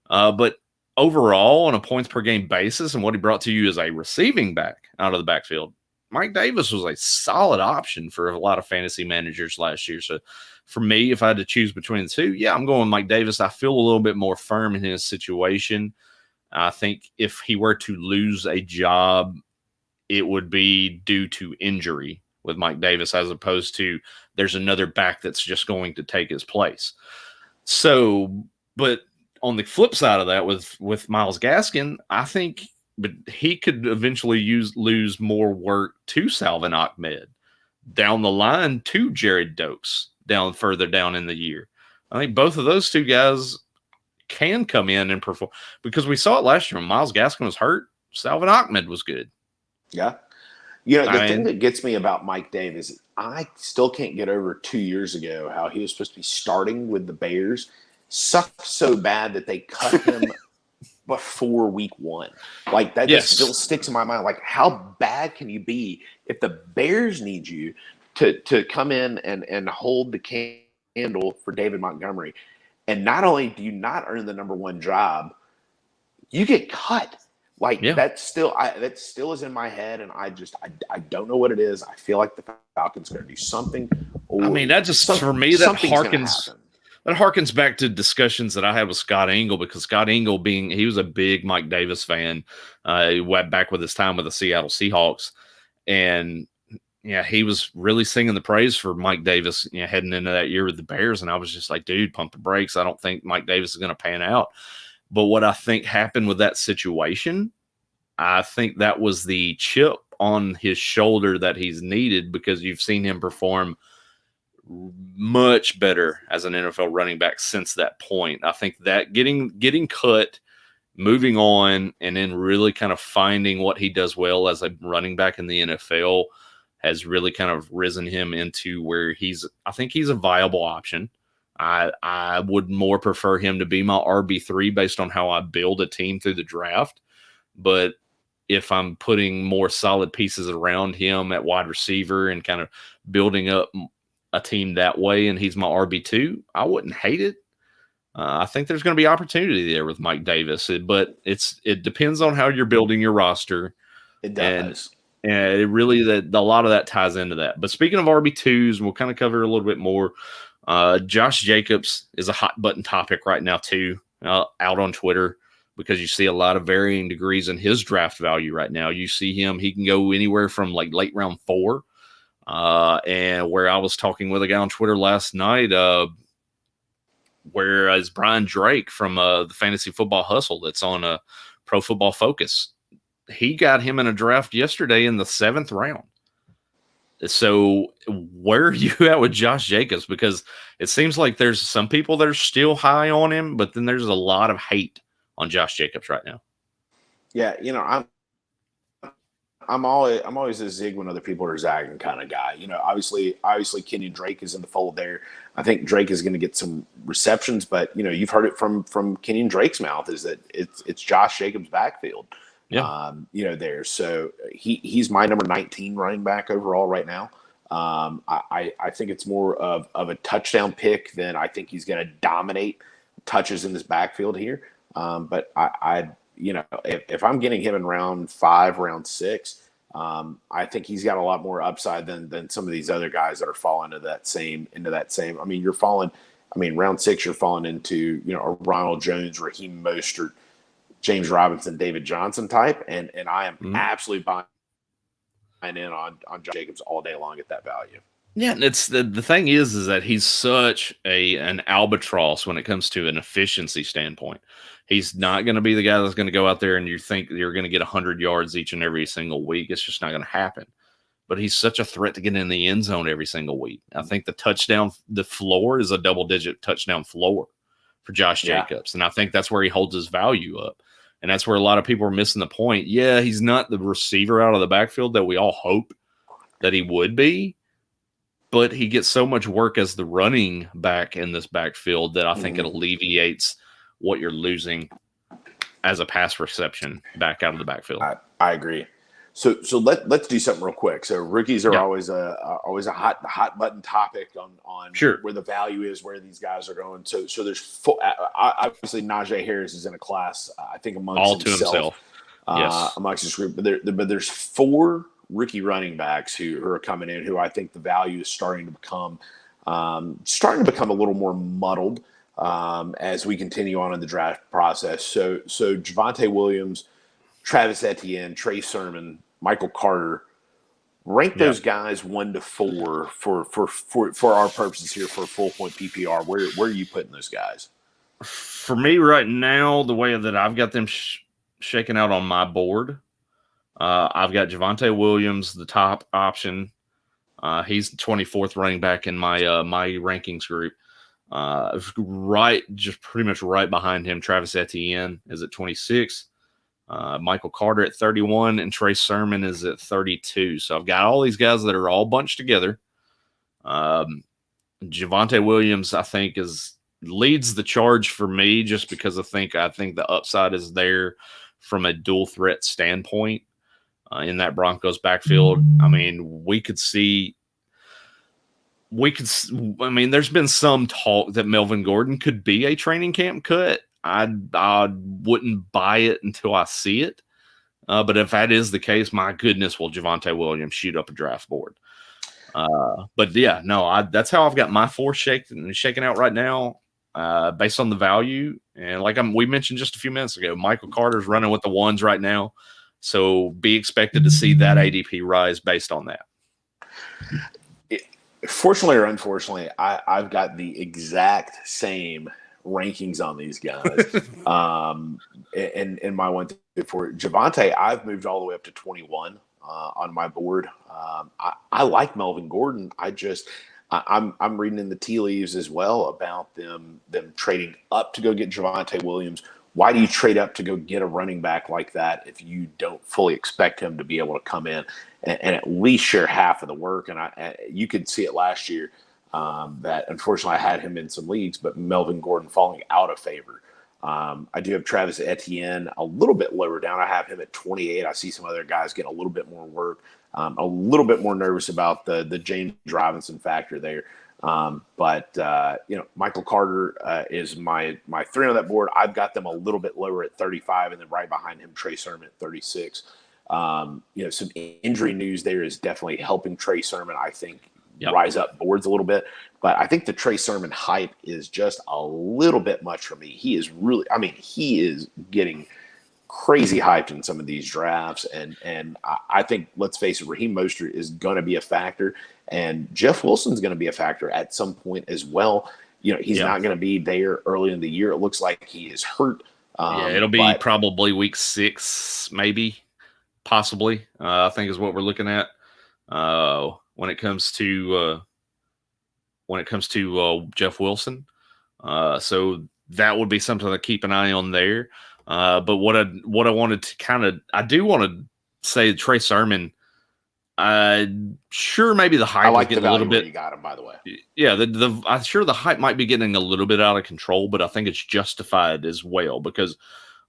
But overall, on a points per game basis, and what he brought to you as a receiving back out of the backfield, Mike Davis was a solid option for a lot of fantasy managers last year. So for me, if I had to choose between the two, yeah, I'm going with Mike Davis. I feel a little bit more firm in his situation. I think if he were to lose a job, it would be due to injury with Mike Davis, as opposed to there's another back that's just going to take his place. So, but on the flip side of that, with Myles Gaskin, I think but he could eventually lose more work to Salvin Ahmed, down the line to Jared Dokes further down in the year. I think both of those two guys can come in and perform because we saw it last year when Myles Gaskin was hurt. Salvin Ahmed was good. Yeah. The thing that gets me about Mike Davis, I still can't get over 2 years ago how he was supposed to be starting with the Bears, sucked so bad that they cut him before week 1. Like that just still sticks in my mind. Like, how bad can you be if the Bears need you to come in and hold the candle for David Montgomery? And not only do you not earn the number 1 job, you get cut. Like that still is in my head, and I don't know what it is. I feel like the Falcons are going to do something. For me, that harkens back to discussions that I had with Scott Engel, because Scott Engel he was a big Mike Davis fan, back with his time with the Seattle Seahawks, and yeah, he was really singing the praise for Mike Davis, heading into that year with the Bears. And I was just like, dude, pump the brakes. I don't think Mike Davis is going to pan out. But what I think happened with that situation, I think that was the chip on his shoulder that he's needed, because you've seen him perform much better as an NFL running back since that point. I think that getting cut, moving on, and then really kind of finding what he does well as a running back in the NFL has really kind of risen him into where I think he's a viable option. I would more prefer him to be my RB3 based on how I build a team through the draft. But if I'm putting more solid pieces around him at wide receiver and kind of building up a team that way, and he's my RB2, I wouldn't hate it. I think there's going to be opportunity there with Mike Davis, but it depends on how you're building your roster. It does. And it really, a lot of that ties into that. But speaking of RB2s, we'll kind of cover a little bit more. Josh Jacobs is a hot button topic right now too, out on Twitter, because you see a lot of varying degrees in his draft value right now. You see he can go anywhere from like late round 4. And where I was talking with a guy on Twitter last night, whereas Brian Drake from the Fantasy Football Hustle that's on Pro Football Focus, he got him in a draft yesterday in the 7th round. So where are you at with Josh Jacobs? Because it seems like there's some people that are still high on him, but then there's a lot of hate on Josh Jacobs right now. Yeah, I'm always a zig when other people are zagging kind of guy. Obviously Kenyon Drake is in the fold there. I think Drake is going to get some receptions, but you've heard it from Kenyon Drake's mouth is that it's Josh Jacobs' backfield. Yeah. There. So he's my number 19 running back overall right now. I think it's more of a touchdown pick than I think he's going to dominate touches in this backfield here. But if I'm getting him in round 5, round 6, I think he's got a lot more upside than some of these other guys that are falling into that same. I mean, round 6, you're falling into, a Ronald Jones, Raheem Mostert, James Robinson, David Johnson type, and I am absolutely buying in on Josh Jacobs all day long at that value. Yeah, and it's the thing is that he's such an albatross when it comes to an efficiency standpoint. He's not going to be the guy that's going to go out there and you think you're going to get 100 yards each and every single week. It's just not going to happen. but he's such a threat to get in the end zone every single week. I think the floor is a double-digit touchdown floor for Josh Jacobs, and I think that's where he holds his value up. And that's where a lot of people are missing the point. Yeah, he's not the receiver out of the backfield that we all hope that he would be, but he gets so much work as the running back in this backfield that I think it alleviates what you're losing as a pass reception back out of the backfield. I agree. So let's do something real quick. So rookies are always a hot button topic on where the value is, where these guys are going. So there's obviously Najee Harris is in a class, I think amongst himself. Amongst his group, but there's 4 rookie running backs who are coming in who I think the value is starting to become a little more muddled as we continue on in the draft process. So Javonte Williams, Travis Etienne, Trey Sermon, Michael Carter, rank those guys 1 to 4 for our purposes here for a full point PPR. Where are you putting those guys? For me right now, the way that I've got them shaken out on my board, I've got Javonte Williams, the top option. He's the 24th running back in my rankings group. Just pretty much right behind him, Travis Etienne is at 26. Michael Carter at 31, and Trey Sermon is at 32. So I've got all these guys that are all bunched together. Javonte Williams, I think, leads the charge for me just because I think the upside is there from a dual threat standpoint in that Broncos backfield. I mean, there's been some talk that Melvin Gordon could be a training camp cut. I wouldn't buy it until I see it. But if that is the case, my goodness, will Javonte Williams shoot up a draft board? But yeah, no, that's how I've got my 4 shaking out right now, based on the value. And like we mentioned just a few minutes ago, Michael Carter's running with the 1s right now. So be expected to see that ADP rise based on that. Fortunately or unfortunately, I've got the exact same rankings on these guys. In my 1 through 4, Javonte, I've moved all the way up to 21 on my board. I like Melvin Gordon. I'm reading in the tea leaves as well about them trading up to go get Javonte Williams. Why do you trade up to go get a running back like that if you don't fully expect him to be able to come in and at least share half of the work? And you could see it last year that unfortunately I had him in some leagues, but Melvin Gordon falling out of favor. I do have Travis Etienne a little bit lower down. I have him at 28. I see some other guys getting a little bit more work. A little bit more nervous about the James Robinson factor there. But Michael Carter is my 3 on that board. I've got them a little bit lower at 35, and then right behind him, Trey Sermon at 36. Some injury news there is definitely helping Trey Sermon, I think, rise up boards a little bit. But I think the Trey Sermon hype is just a little bit much for me. He is getting crazy hyped in some of these drafts. And I think, let's face it, Raheem Mostert is going to be a factor. And Jeff Wilson's going to be a factor at some point as well. He's not going to be there early in the year. It looks like he is hurt. It'll be probably week 6, maybe, possibly, I think is what we're looking at when it comes to Jeff Wilson. So that would be something to keep an eye on there. But what I wanted to I do want to say Trey Sermon, sure, maybe the hype I like is getting the a little bit. You got him, by the way. Yeah, I'm sure the hype might be getting a little bit out of control, but I think it's justified as well because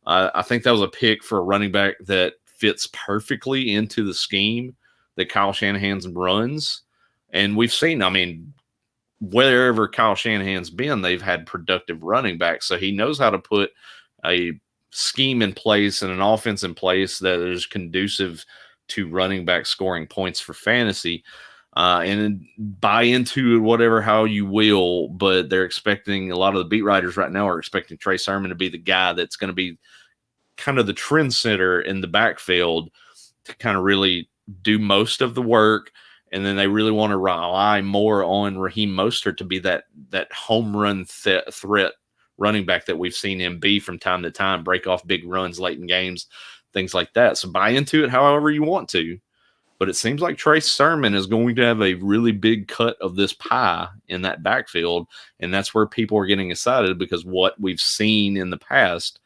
I think that was a pick for a running back that fits perfectly into the scheme that Kyle Shanahan runs. And we've seen, wherever Kyle Shanahan's been, they've had productive running backs. So he knows how to put a scheme in place and an offense in place that is conducive to running back scoring points for fantasy. And buy into whatever how you will, but they're expecting, a lot of the beat writers right now are expecting Trey Sermon to be the guy that's going to be kind of the trendsetter in the backfield to kind of really do most of the work. And then they really want to rely more on Raheem Mostert to be that home run threat running back that we've seen him be from time to time, break off big runs late in games, things like that. So buy into it however you want to. But it seems like Trey Sermon is going to have a really big cut of this pie in that backfield. And that's where people are getting excited because what we've seen in the past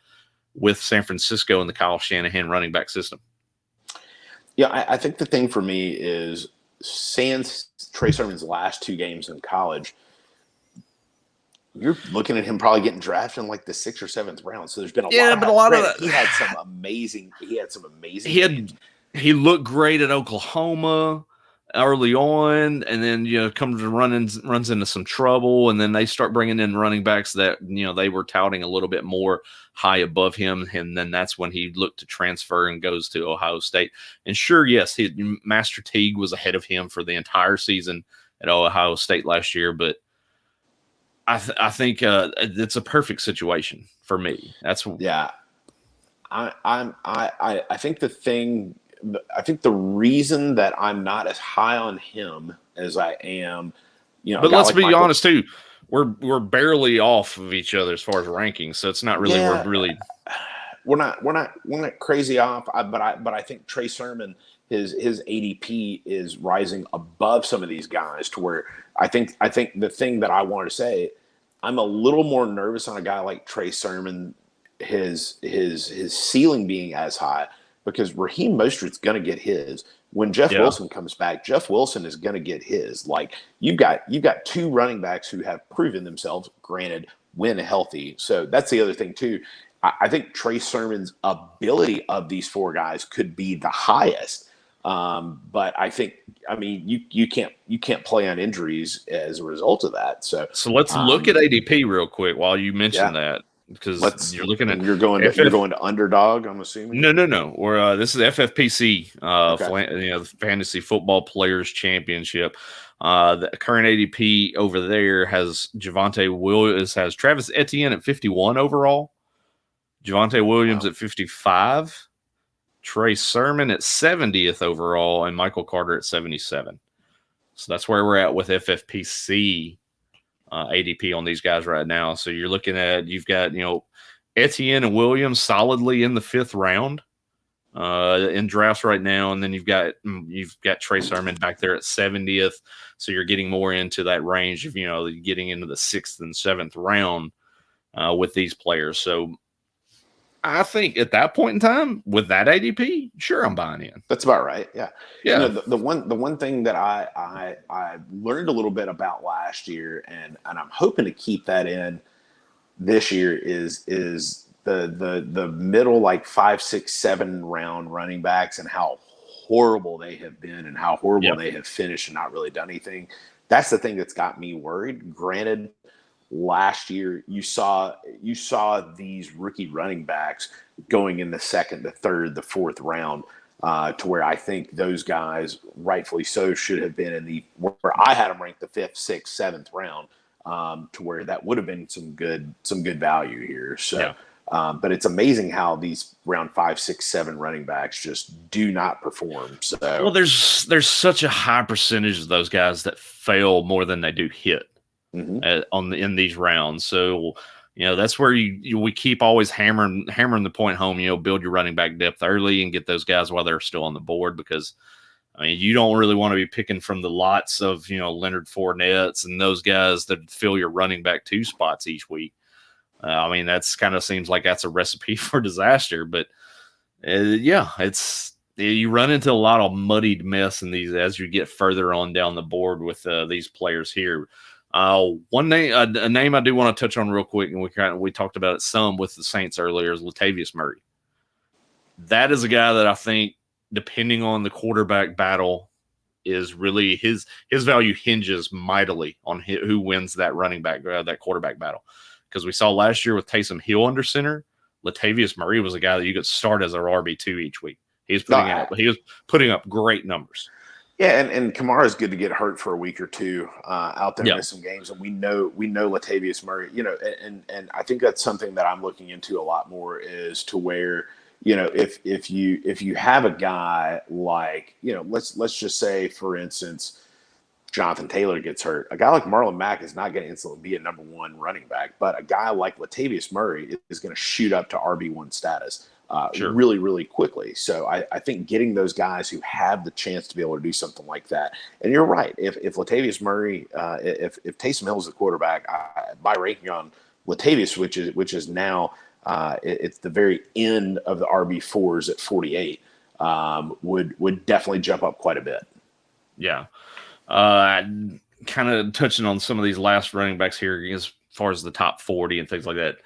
with San Francisco and the Kyle Shanahan running back system. Yeah, I think the thing for me is sans Trey Sermon's last 2 games in college, you're looking at him probably getting drafted in like the 6th or 7th round. So there's been a lot of that. He had some amazing games. He looked great at Oklahoma early on, and then runs into some trouble, and then they start bringing in running backs that they were touting a little bit more high above him, and then that's when he looked to transfer and goes to Ohio State. And sure, yes, Master Teague was ahead of him for the entire season at Ohio State last year, but I think it's a perfect situation for me. That's I think the reason that I'm not as high on him as I am, but let's be honest too. We're barely off of each other as far as rankings, so it's not really we're not crazy off. But I think Trey Sermon, his ADP is rising above some of these guys to where I think the thing that I wanted to say, I'm a little more nervous on a guy like Trey Sermon, his ceiling being as high, because Raheem Mostert's going to get his. When Jeff Wilson comes back, Jeff Wilson is going to get his. Like you've got 2 running backs who have proven themselves, granted, when healthy. So that's the other thing too. I think Trey Sermon's ability of these 4 guys could be the highest. But you can't play on injuries as a result of that. So let's look at ADP real quick while you mention that. Because you're looking at you're going to underdog, I'm assuming. No. Or this is FFPC, the Fantasy Football Players Championship. The current ADP over there has Javonte Williams, has Travis Etienne at 51 overall, Javonte Williams at 55, Trey Sermon at 70th overall, and Michael Carter at 77. So that's where we're at with FFPC. ADP on these guys right now. So you're looking at, you've got, Etienne and Williams solidly in the 5th round in drafts right now. And then you've got Trey Sermon back there at 70th. So you're getting more into that range of, getting into the 6th and 7th round with these players. So I think at that point in time with that ADP, sure, I'm buying in. That's about right. Yeah. Yeah. The one thing that I learned a little bit about last year, and I'm hoping to keep that in this year is the middle, like 5, 6, 7 round running backs and how horrible they have been and how horrible they have finished and not really done anything. That's the thing that's got me worried. Granted, last year you saw these rookie running backs going in the 2nd, the 3rd, the 4th round, to where I think those guys, rightfully so, should have been in where I had them ranked the 5th, 6th, 7th round, to where that would have been some good value here. So, but it's amazing how these round 5, 6, 7 running backs just do not perform. So, well, there's such a high percentage of those guys that fail more than they do hit. In these rounds. So, that's where we keep always hammering the point home, build your running back depth early and get those guys while they're still on the board, because you don't really want to be picking from the lots of, Leonard Fournettes and those guys that fill your running back 2 spots each week. That's kind of seems like that's a recipe for disaster, but you run into a lot of muddied mess in these as you get further on down the board with these players here. One name, a name I do want to touch on real quick, and we talked about it some with the Saints earlier, is Latavius Murray. That is a guy that I think, depending on the quarterback battle, is really his value hinges mightily on who wins that running back, that quarterback battle. Because we saw last year with Taysom Hill under center, Latavius Murray was a guy that you could start as our RB2 each week. He was putting up great numbers. Yeah, and Kamara's good to get hurt for a week or 2 out there, miss some games, and we know Latavius Murray, and I think that's something that I'm looking into a lot more, is to where, if you have a guy like, let's just say, for instance, Jonathan Taylor gets hurt. A guy like Marlon Mack is not going to instantly be a number 1 running back, but a guy like Latavius Murray is going to shoot up to RB1 status. Sure. really, really quickly. So I think getting those guys who have the chance to be able to do something like that. And you're right. If Latavius Murray, if Taysom Hill is the quarterback, my ranking on Latavius, which is now it's the very end of the RB4s at 48, would definitely jump up quite a bit. Yeah. Kind of touching on some of these last running backs here as far as the top 40 and things like that.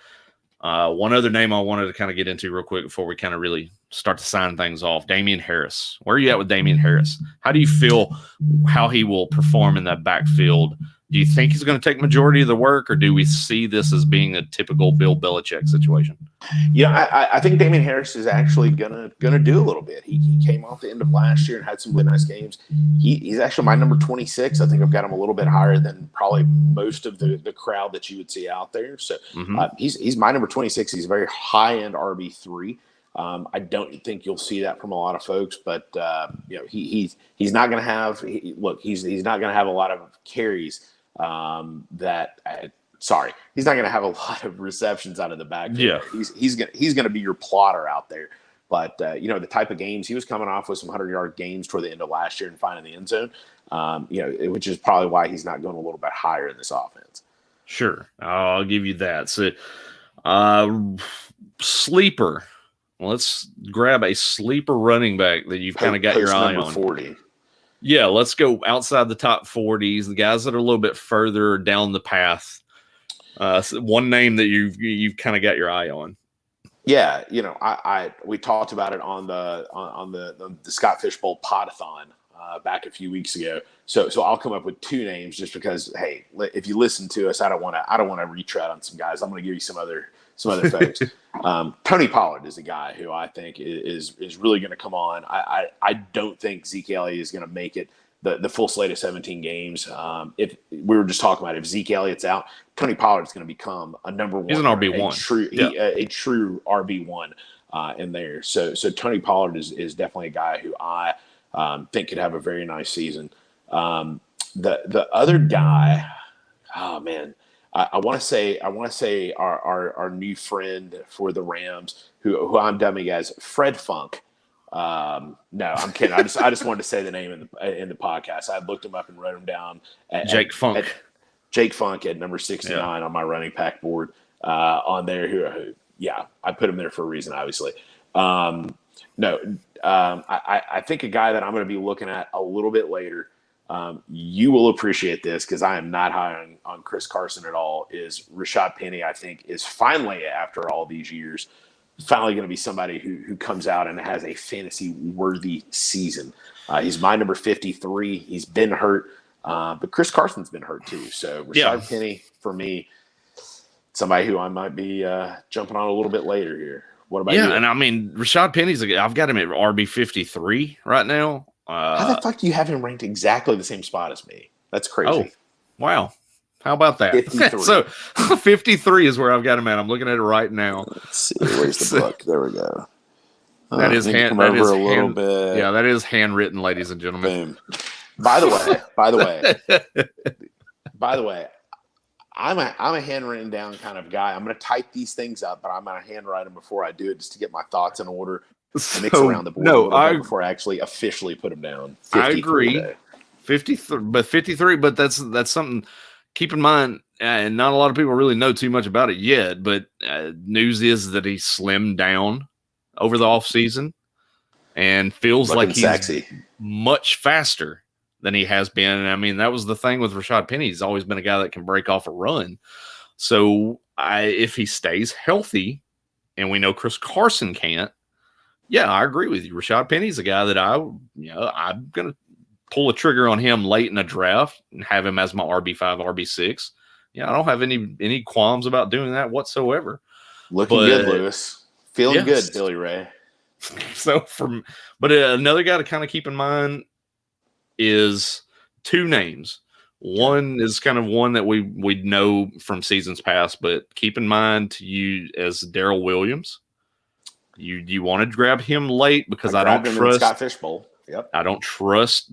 One other name I wanted to kind of get into real quick before we kind of really start to sign things off, Damian Harris. Where are you at with Damian Harris? How do you feel how he will perform in that backfield? Do you think he's going to take majority of the work, or do we see this as being a typical Bill Belichick situation? I think Damian Harris is actually gonna do a little bit. He came off the end of last year and had some really nice games. He's actually my number 26. I think I've got him a little bit higher than probably most of the crowd that you would see out there. So he's my number 26. He's a very high end RB3. I don't think you'll see that from a lot of folks, but he's not going to have. He's not going to have a lot of carries. He's not going to have a lot of receptions out of the backfield. Yeah, he's going to be your plotter out there. But the type of games he was coming off with some 100-yard games toward the end of last year and finding the end zone. Which is probably why he's not going a little bit higher in this offense. Sure, I'll give you that. So, sleeper. Let's grab a sleeper running back that you've kind of got your eye on. 40. Yeah, let's go outside the top 40s, the guys that are a little bit further down the path. So one name that you've kind of got your eye on. Yeah, we talked about it on the Scott Fishbowl Podathon back a few weeks ago. So I'll come up with two names just because, hey, if you listen to us, I don't want to retread on some guys. I'm going to give you some other folks. Tony Pollard is a guy who I think is really going to come on. I don't think Zeke Elliott is going to make it the full slate of 17 games. If we were just talking about it, if Zeke Elliott's out, Tony Pollard is going to become a number one. He's an RB1. A true RB1 in there. So Tony Pollard is definitely a guy who I think could have a very nice season. The other guy, oh man, I want to say our new friend for the Rams, who I'm dubbing as Fred Funk. No, I'm kidding. I just wanted to say the name in the podcast. I looked him up and wrote him down. Jake Funk. Jake Funk at number 69 on my running back board on there. Who I put him there for a reason, obviously. I think a guy that I'm going to be looking at a little bit later. You will appreciate this because I am not high on Chris Carson at all. Is Rashad Penny? I think is finally, after all these years, finally going to be somebody who comes out and has a fantasy worthy season. He's my number 53. He's been hurt, but Chris Carson's been hurt too. So Rashad Penny for me, somebody who I might be jumping on a little bit later here. What about you? Yeah, and I mean Rashad Penny's. I've got him at RB 53 right now. How the fuck do you have him ranked exactly the same spot as me? That's crazy. Oh, wow. How about that? 53. So 53 is where I've got him at. I'm looking at it right now. Let's see. Where's the book? There we go. That is hand. That is a little bit. Yeah, that is handwritten, ladies and gentlemen. Boom. By the way, I'm a handwritten down kind of guy. I'm going to type these things up, but I'm going to handwrite them before I do it just to get my thoughts in order. Mix around the board before I actually officially put them down. I agree. 53, but that's something. Keep in mind, and not a lot of people really know too much about it yet, but news is that he slimmed down over the offseason and feels like he's sexy. Much faster than he has been. And I mean, that was the thing with Rashad Penny. He's always been a guy that can break off a run. So if he stays healthy, and we know Chris Carson can't, yeah, I agree with you. Rashad Penny's a guy that I'm going to pull a trigger on him late in a draft and have him as my RB5, RB6. Yeah, I don't have any qualms about doing that whatsoever. Looking good, Lewis. Feeling good, Billy Ray. So but another guy to kind of keep in mind is two names. One is kind of one that we know from seasons past, but keep in mind to you as Darrell Williams. You want to grab him late because I don't trust Scott Fishbowl. Yep. I don't trust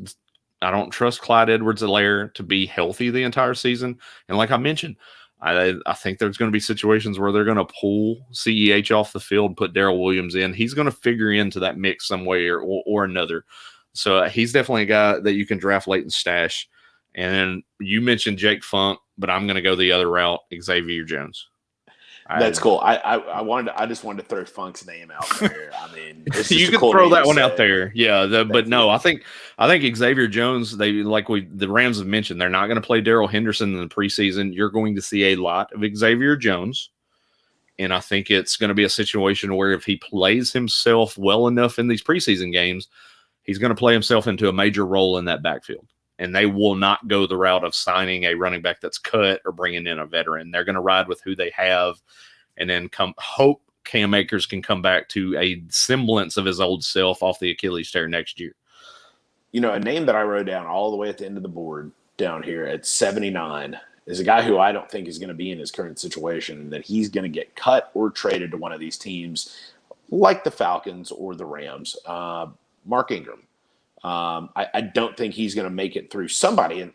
Clyde Edwards-Helaire to be healthy the entire season. And like I mentioned, I think there's going to be situations where they're going to pull CEH off the field, put Darrell Williams in. He's going to figure into that mix some way or another. So he's definitely a guy that you can draft late and stash. And then you mentioned Jake Funk, but I'm going to go the other route, Xavier Jones. That's cool. I just wanted to throw Funk's name out there. I mean, it's you can cool throw that one out there. Yeah. But no, you. I think Xavier Jones, the Rams have mentioned, they're not going to play Darrell Henderson in the preseason. You're going to see a lot of Xavier Jones. And I think it's going to be a situation where if he plays himself well enough in these preseason games, he's going to play himself into a major role in that backfield. And they will not go the route of signing a running back that's cut or bringing in a veteran. They're going to ride with who they have and then hope Cam Akers can come back to a semblance of his old self off the Achilles tear next year. You know, a name that I wrote down all the way at the end of the board down here at 79 is a guy who I don't think is going to be in his current situation, that he's going to get cut or traded to one of these teams like the Falcons or the Rams. Mark Ingram. I don't think he's going to make it through somebody in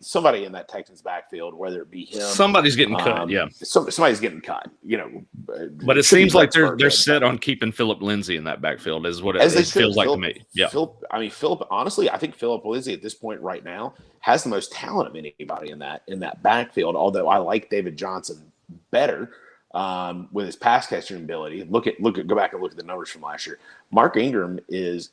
that Texans backfield, whether it be him. Somebody's getting cut, yeah. Somebody's getting cut, you know. But it seems like they're set on keeping Philip Lindsay in that backfield, is what it feels like to me. Yeah. Philip, honestly, I think Philip Lindsay at this point right now has the most talent of anybody in that backfield, although I like David Johnson better. With his pass catching ability, go back and look at the numbers from last year. Mark Ingram is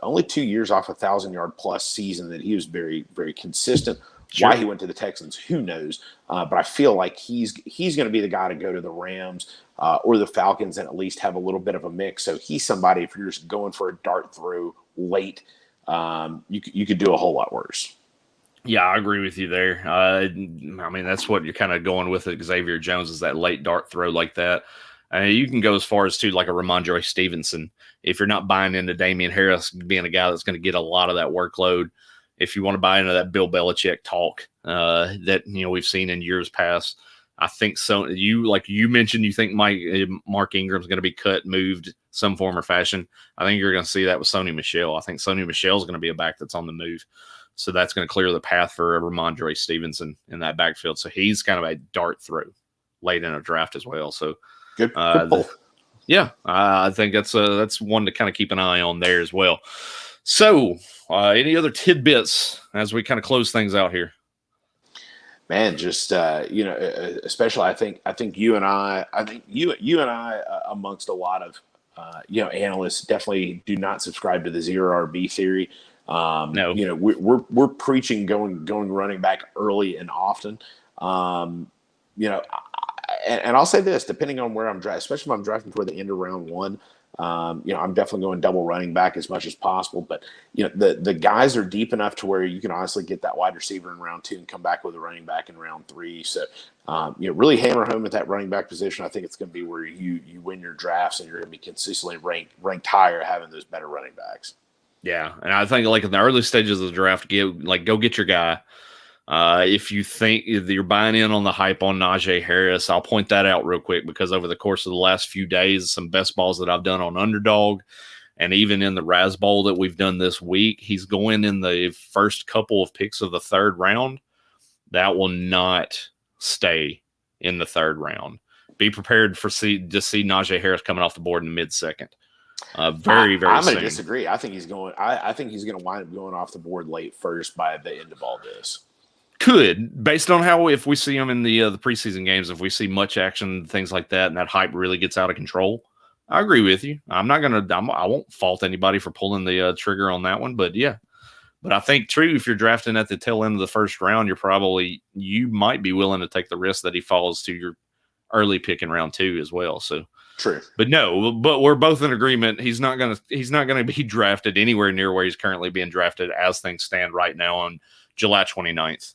only 2 years off 1,000-yard plus season that he was very, very consistent. Sure. Why he went to the Texans, who knows? But I feel like he's going to be the guy to go to the Rams or the Falcons and at least have a little bit of a mix. So he's somebody, if you're just going for a dart throw late, you could do a whole lot worse. Yeah, I agree with you there. I mean, that's what you're kind of going with at Xavier Jones, is that late dart throw like that. You can go as far as to like a Ramondre Stevenson. If you're not buying into Damian Harris being a guy that's going to get a lot of that workload, if you want to buy into that Bill Belichick talk that we've seen in years past, I think so. Like you mentioned, you think Mark Ingram's going to be cut, moved some form or fashion. I think you're going to see that with Sony Michel. I think Sony Michel's going to be a back that's on the move. So that's going to clear the path for Ramondre Stevenson in that backfield. So he's kind of a dart throw late in a draft as well. So good pull. I think that's one to kind of keep an eye on there as well. So any other tidbits as we kind of close things out here? Man, just especially I think you and I amongst a lot of analysts definitely do not subscribe to the zero RB theory. No, we're preaching going running back early and often. And I'll say this, depending on where I'm drafting, especially if I'm drafting toward the end of round one, I'm definitely going double running back as much as possible. But the guys are deep enough to where you can honestly get that wide receiver in round 2 and come back with a running back in round 3. So really hammer home at that running back position. I think it's going to be where you win your drafts and you're going to be consistently ranked higher having those better running backs. Yeah, and I think like in the early stages of the draft, go get your guy. If you think you're buying in on the hype on Najee Harris, I'll point that out real quick because over the course of the last few days, some best balls that I've done on Underdog and even in the Raz Bowl that we've done this week, he's going in the first couple of picks of the third round. That will not stay in the third round. Be prepared to see Najee Harris coming off the board in the mid-second. Very I'm soon. going to disagree. I think he's going to wind up going off the board late first by the end of all this. Could, based on how, if we see him in the preseason games, if we see much action, things like that, and that hype really gets out of control, I agree with you. I won't fault anybody for pulling the trigger on that one, but yeah. But I think, true, if you're drafting at the tail end of the first round, you might be willing to take the risk that he falls to your early pick in round 2 as well. So true. But we're both in agreement. He's not gonna be drafted anywhere near where he's currently being drafted as things stand right now on July 29th,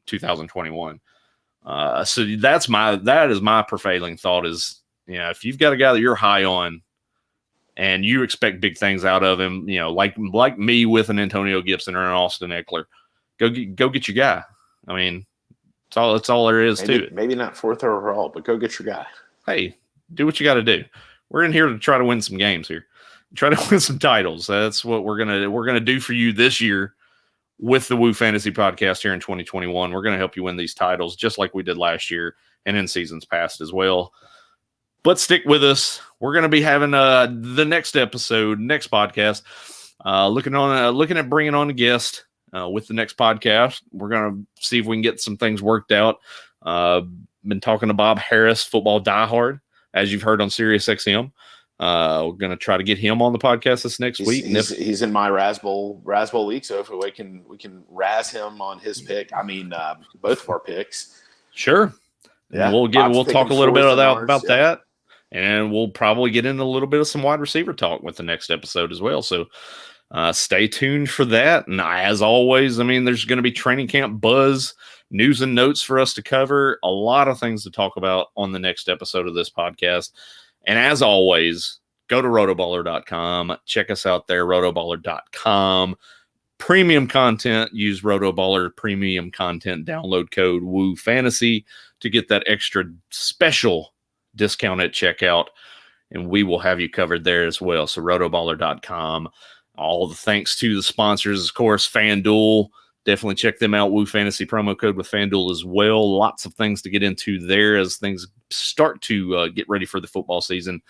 2021. So that is my prevailing thought is, if you've got a guy that you're high on and you expect big things out of him, like me with an Antonio Gibson or an Austin Eckler, go get your guy. I mean, that's all there is to it. Maybe not 4th overall, but go get your guy. Hey, do what you got to do. We're in here to try to win some games here. Try to win some titles. That's what we're gonna do for you this year. with the Woo Fantasy Podcast here in 2021. We're going to help you win these titles just like we did last year and in seasons past as well. But stick with us. We're going to be having the next episode, next podcast, looking at bringing on a guest with the next podcast. We're going to see if we can get some things worked out. Been talking to Bob Harris, football diehard, as you've heard on Sirius XM. We're going to try to get him on the podcast this next week. He's in my Raz Bowl league, so if we can razz him on his pick, I mean both of our picks. Sure. Yeah, we'll talk a little bit about that, and we'll probably get into a little bit of some wide receiver talk with the next episode as well. So stay tuned for that. And as always, I mean, there's going to be training camp buzz, news and notes for us to cover, a lot of things to talk about on the next episode of this podcast. And as always, go to rotoballer.com. Check us out there, rotoballer.com. Premium content, use Rotoballer premium content download code Woo Fantasy to get that extra special discount at checkout. And we will have you covered there as well. So rotoballer.com. All the thanks to the sponsors, of course, FanDuel. Definitely check them out. Woo Fantasy promo code with FanDuel as well. Lots of things to get into there as things start to get ready for the football season.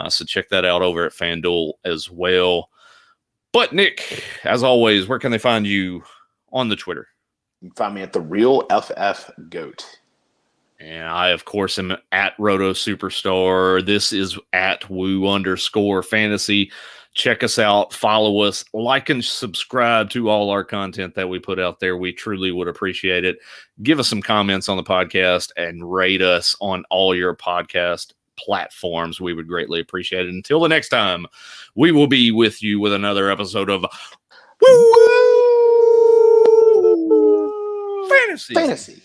So check that out over at FanDuel as well. But Nick, as always, where can they find you on the Twitter? You can find me at the Real FF Goat. And I, of course, am at Roto Superstar. This is at Woo_Fantasy. Check us out, follow us, like and subscribe to all our content that we put out there. We truly would appreciate it. Give us some comments on the podcast and rate us on all your podcast platforms. We would greatly appreciate it. Until the next time, we will be with you with another episode of Woo Fantasy.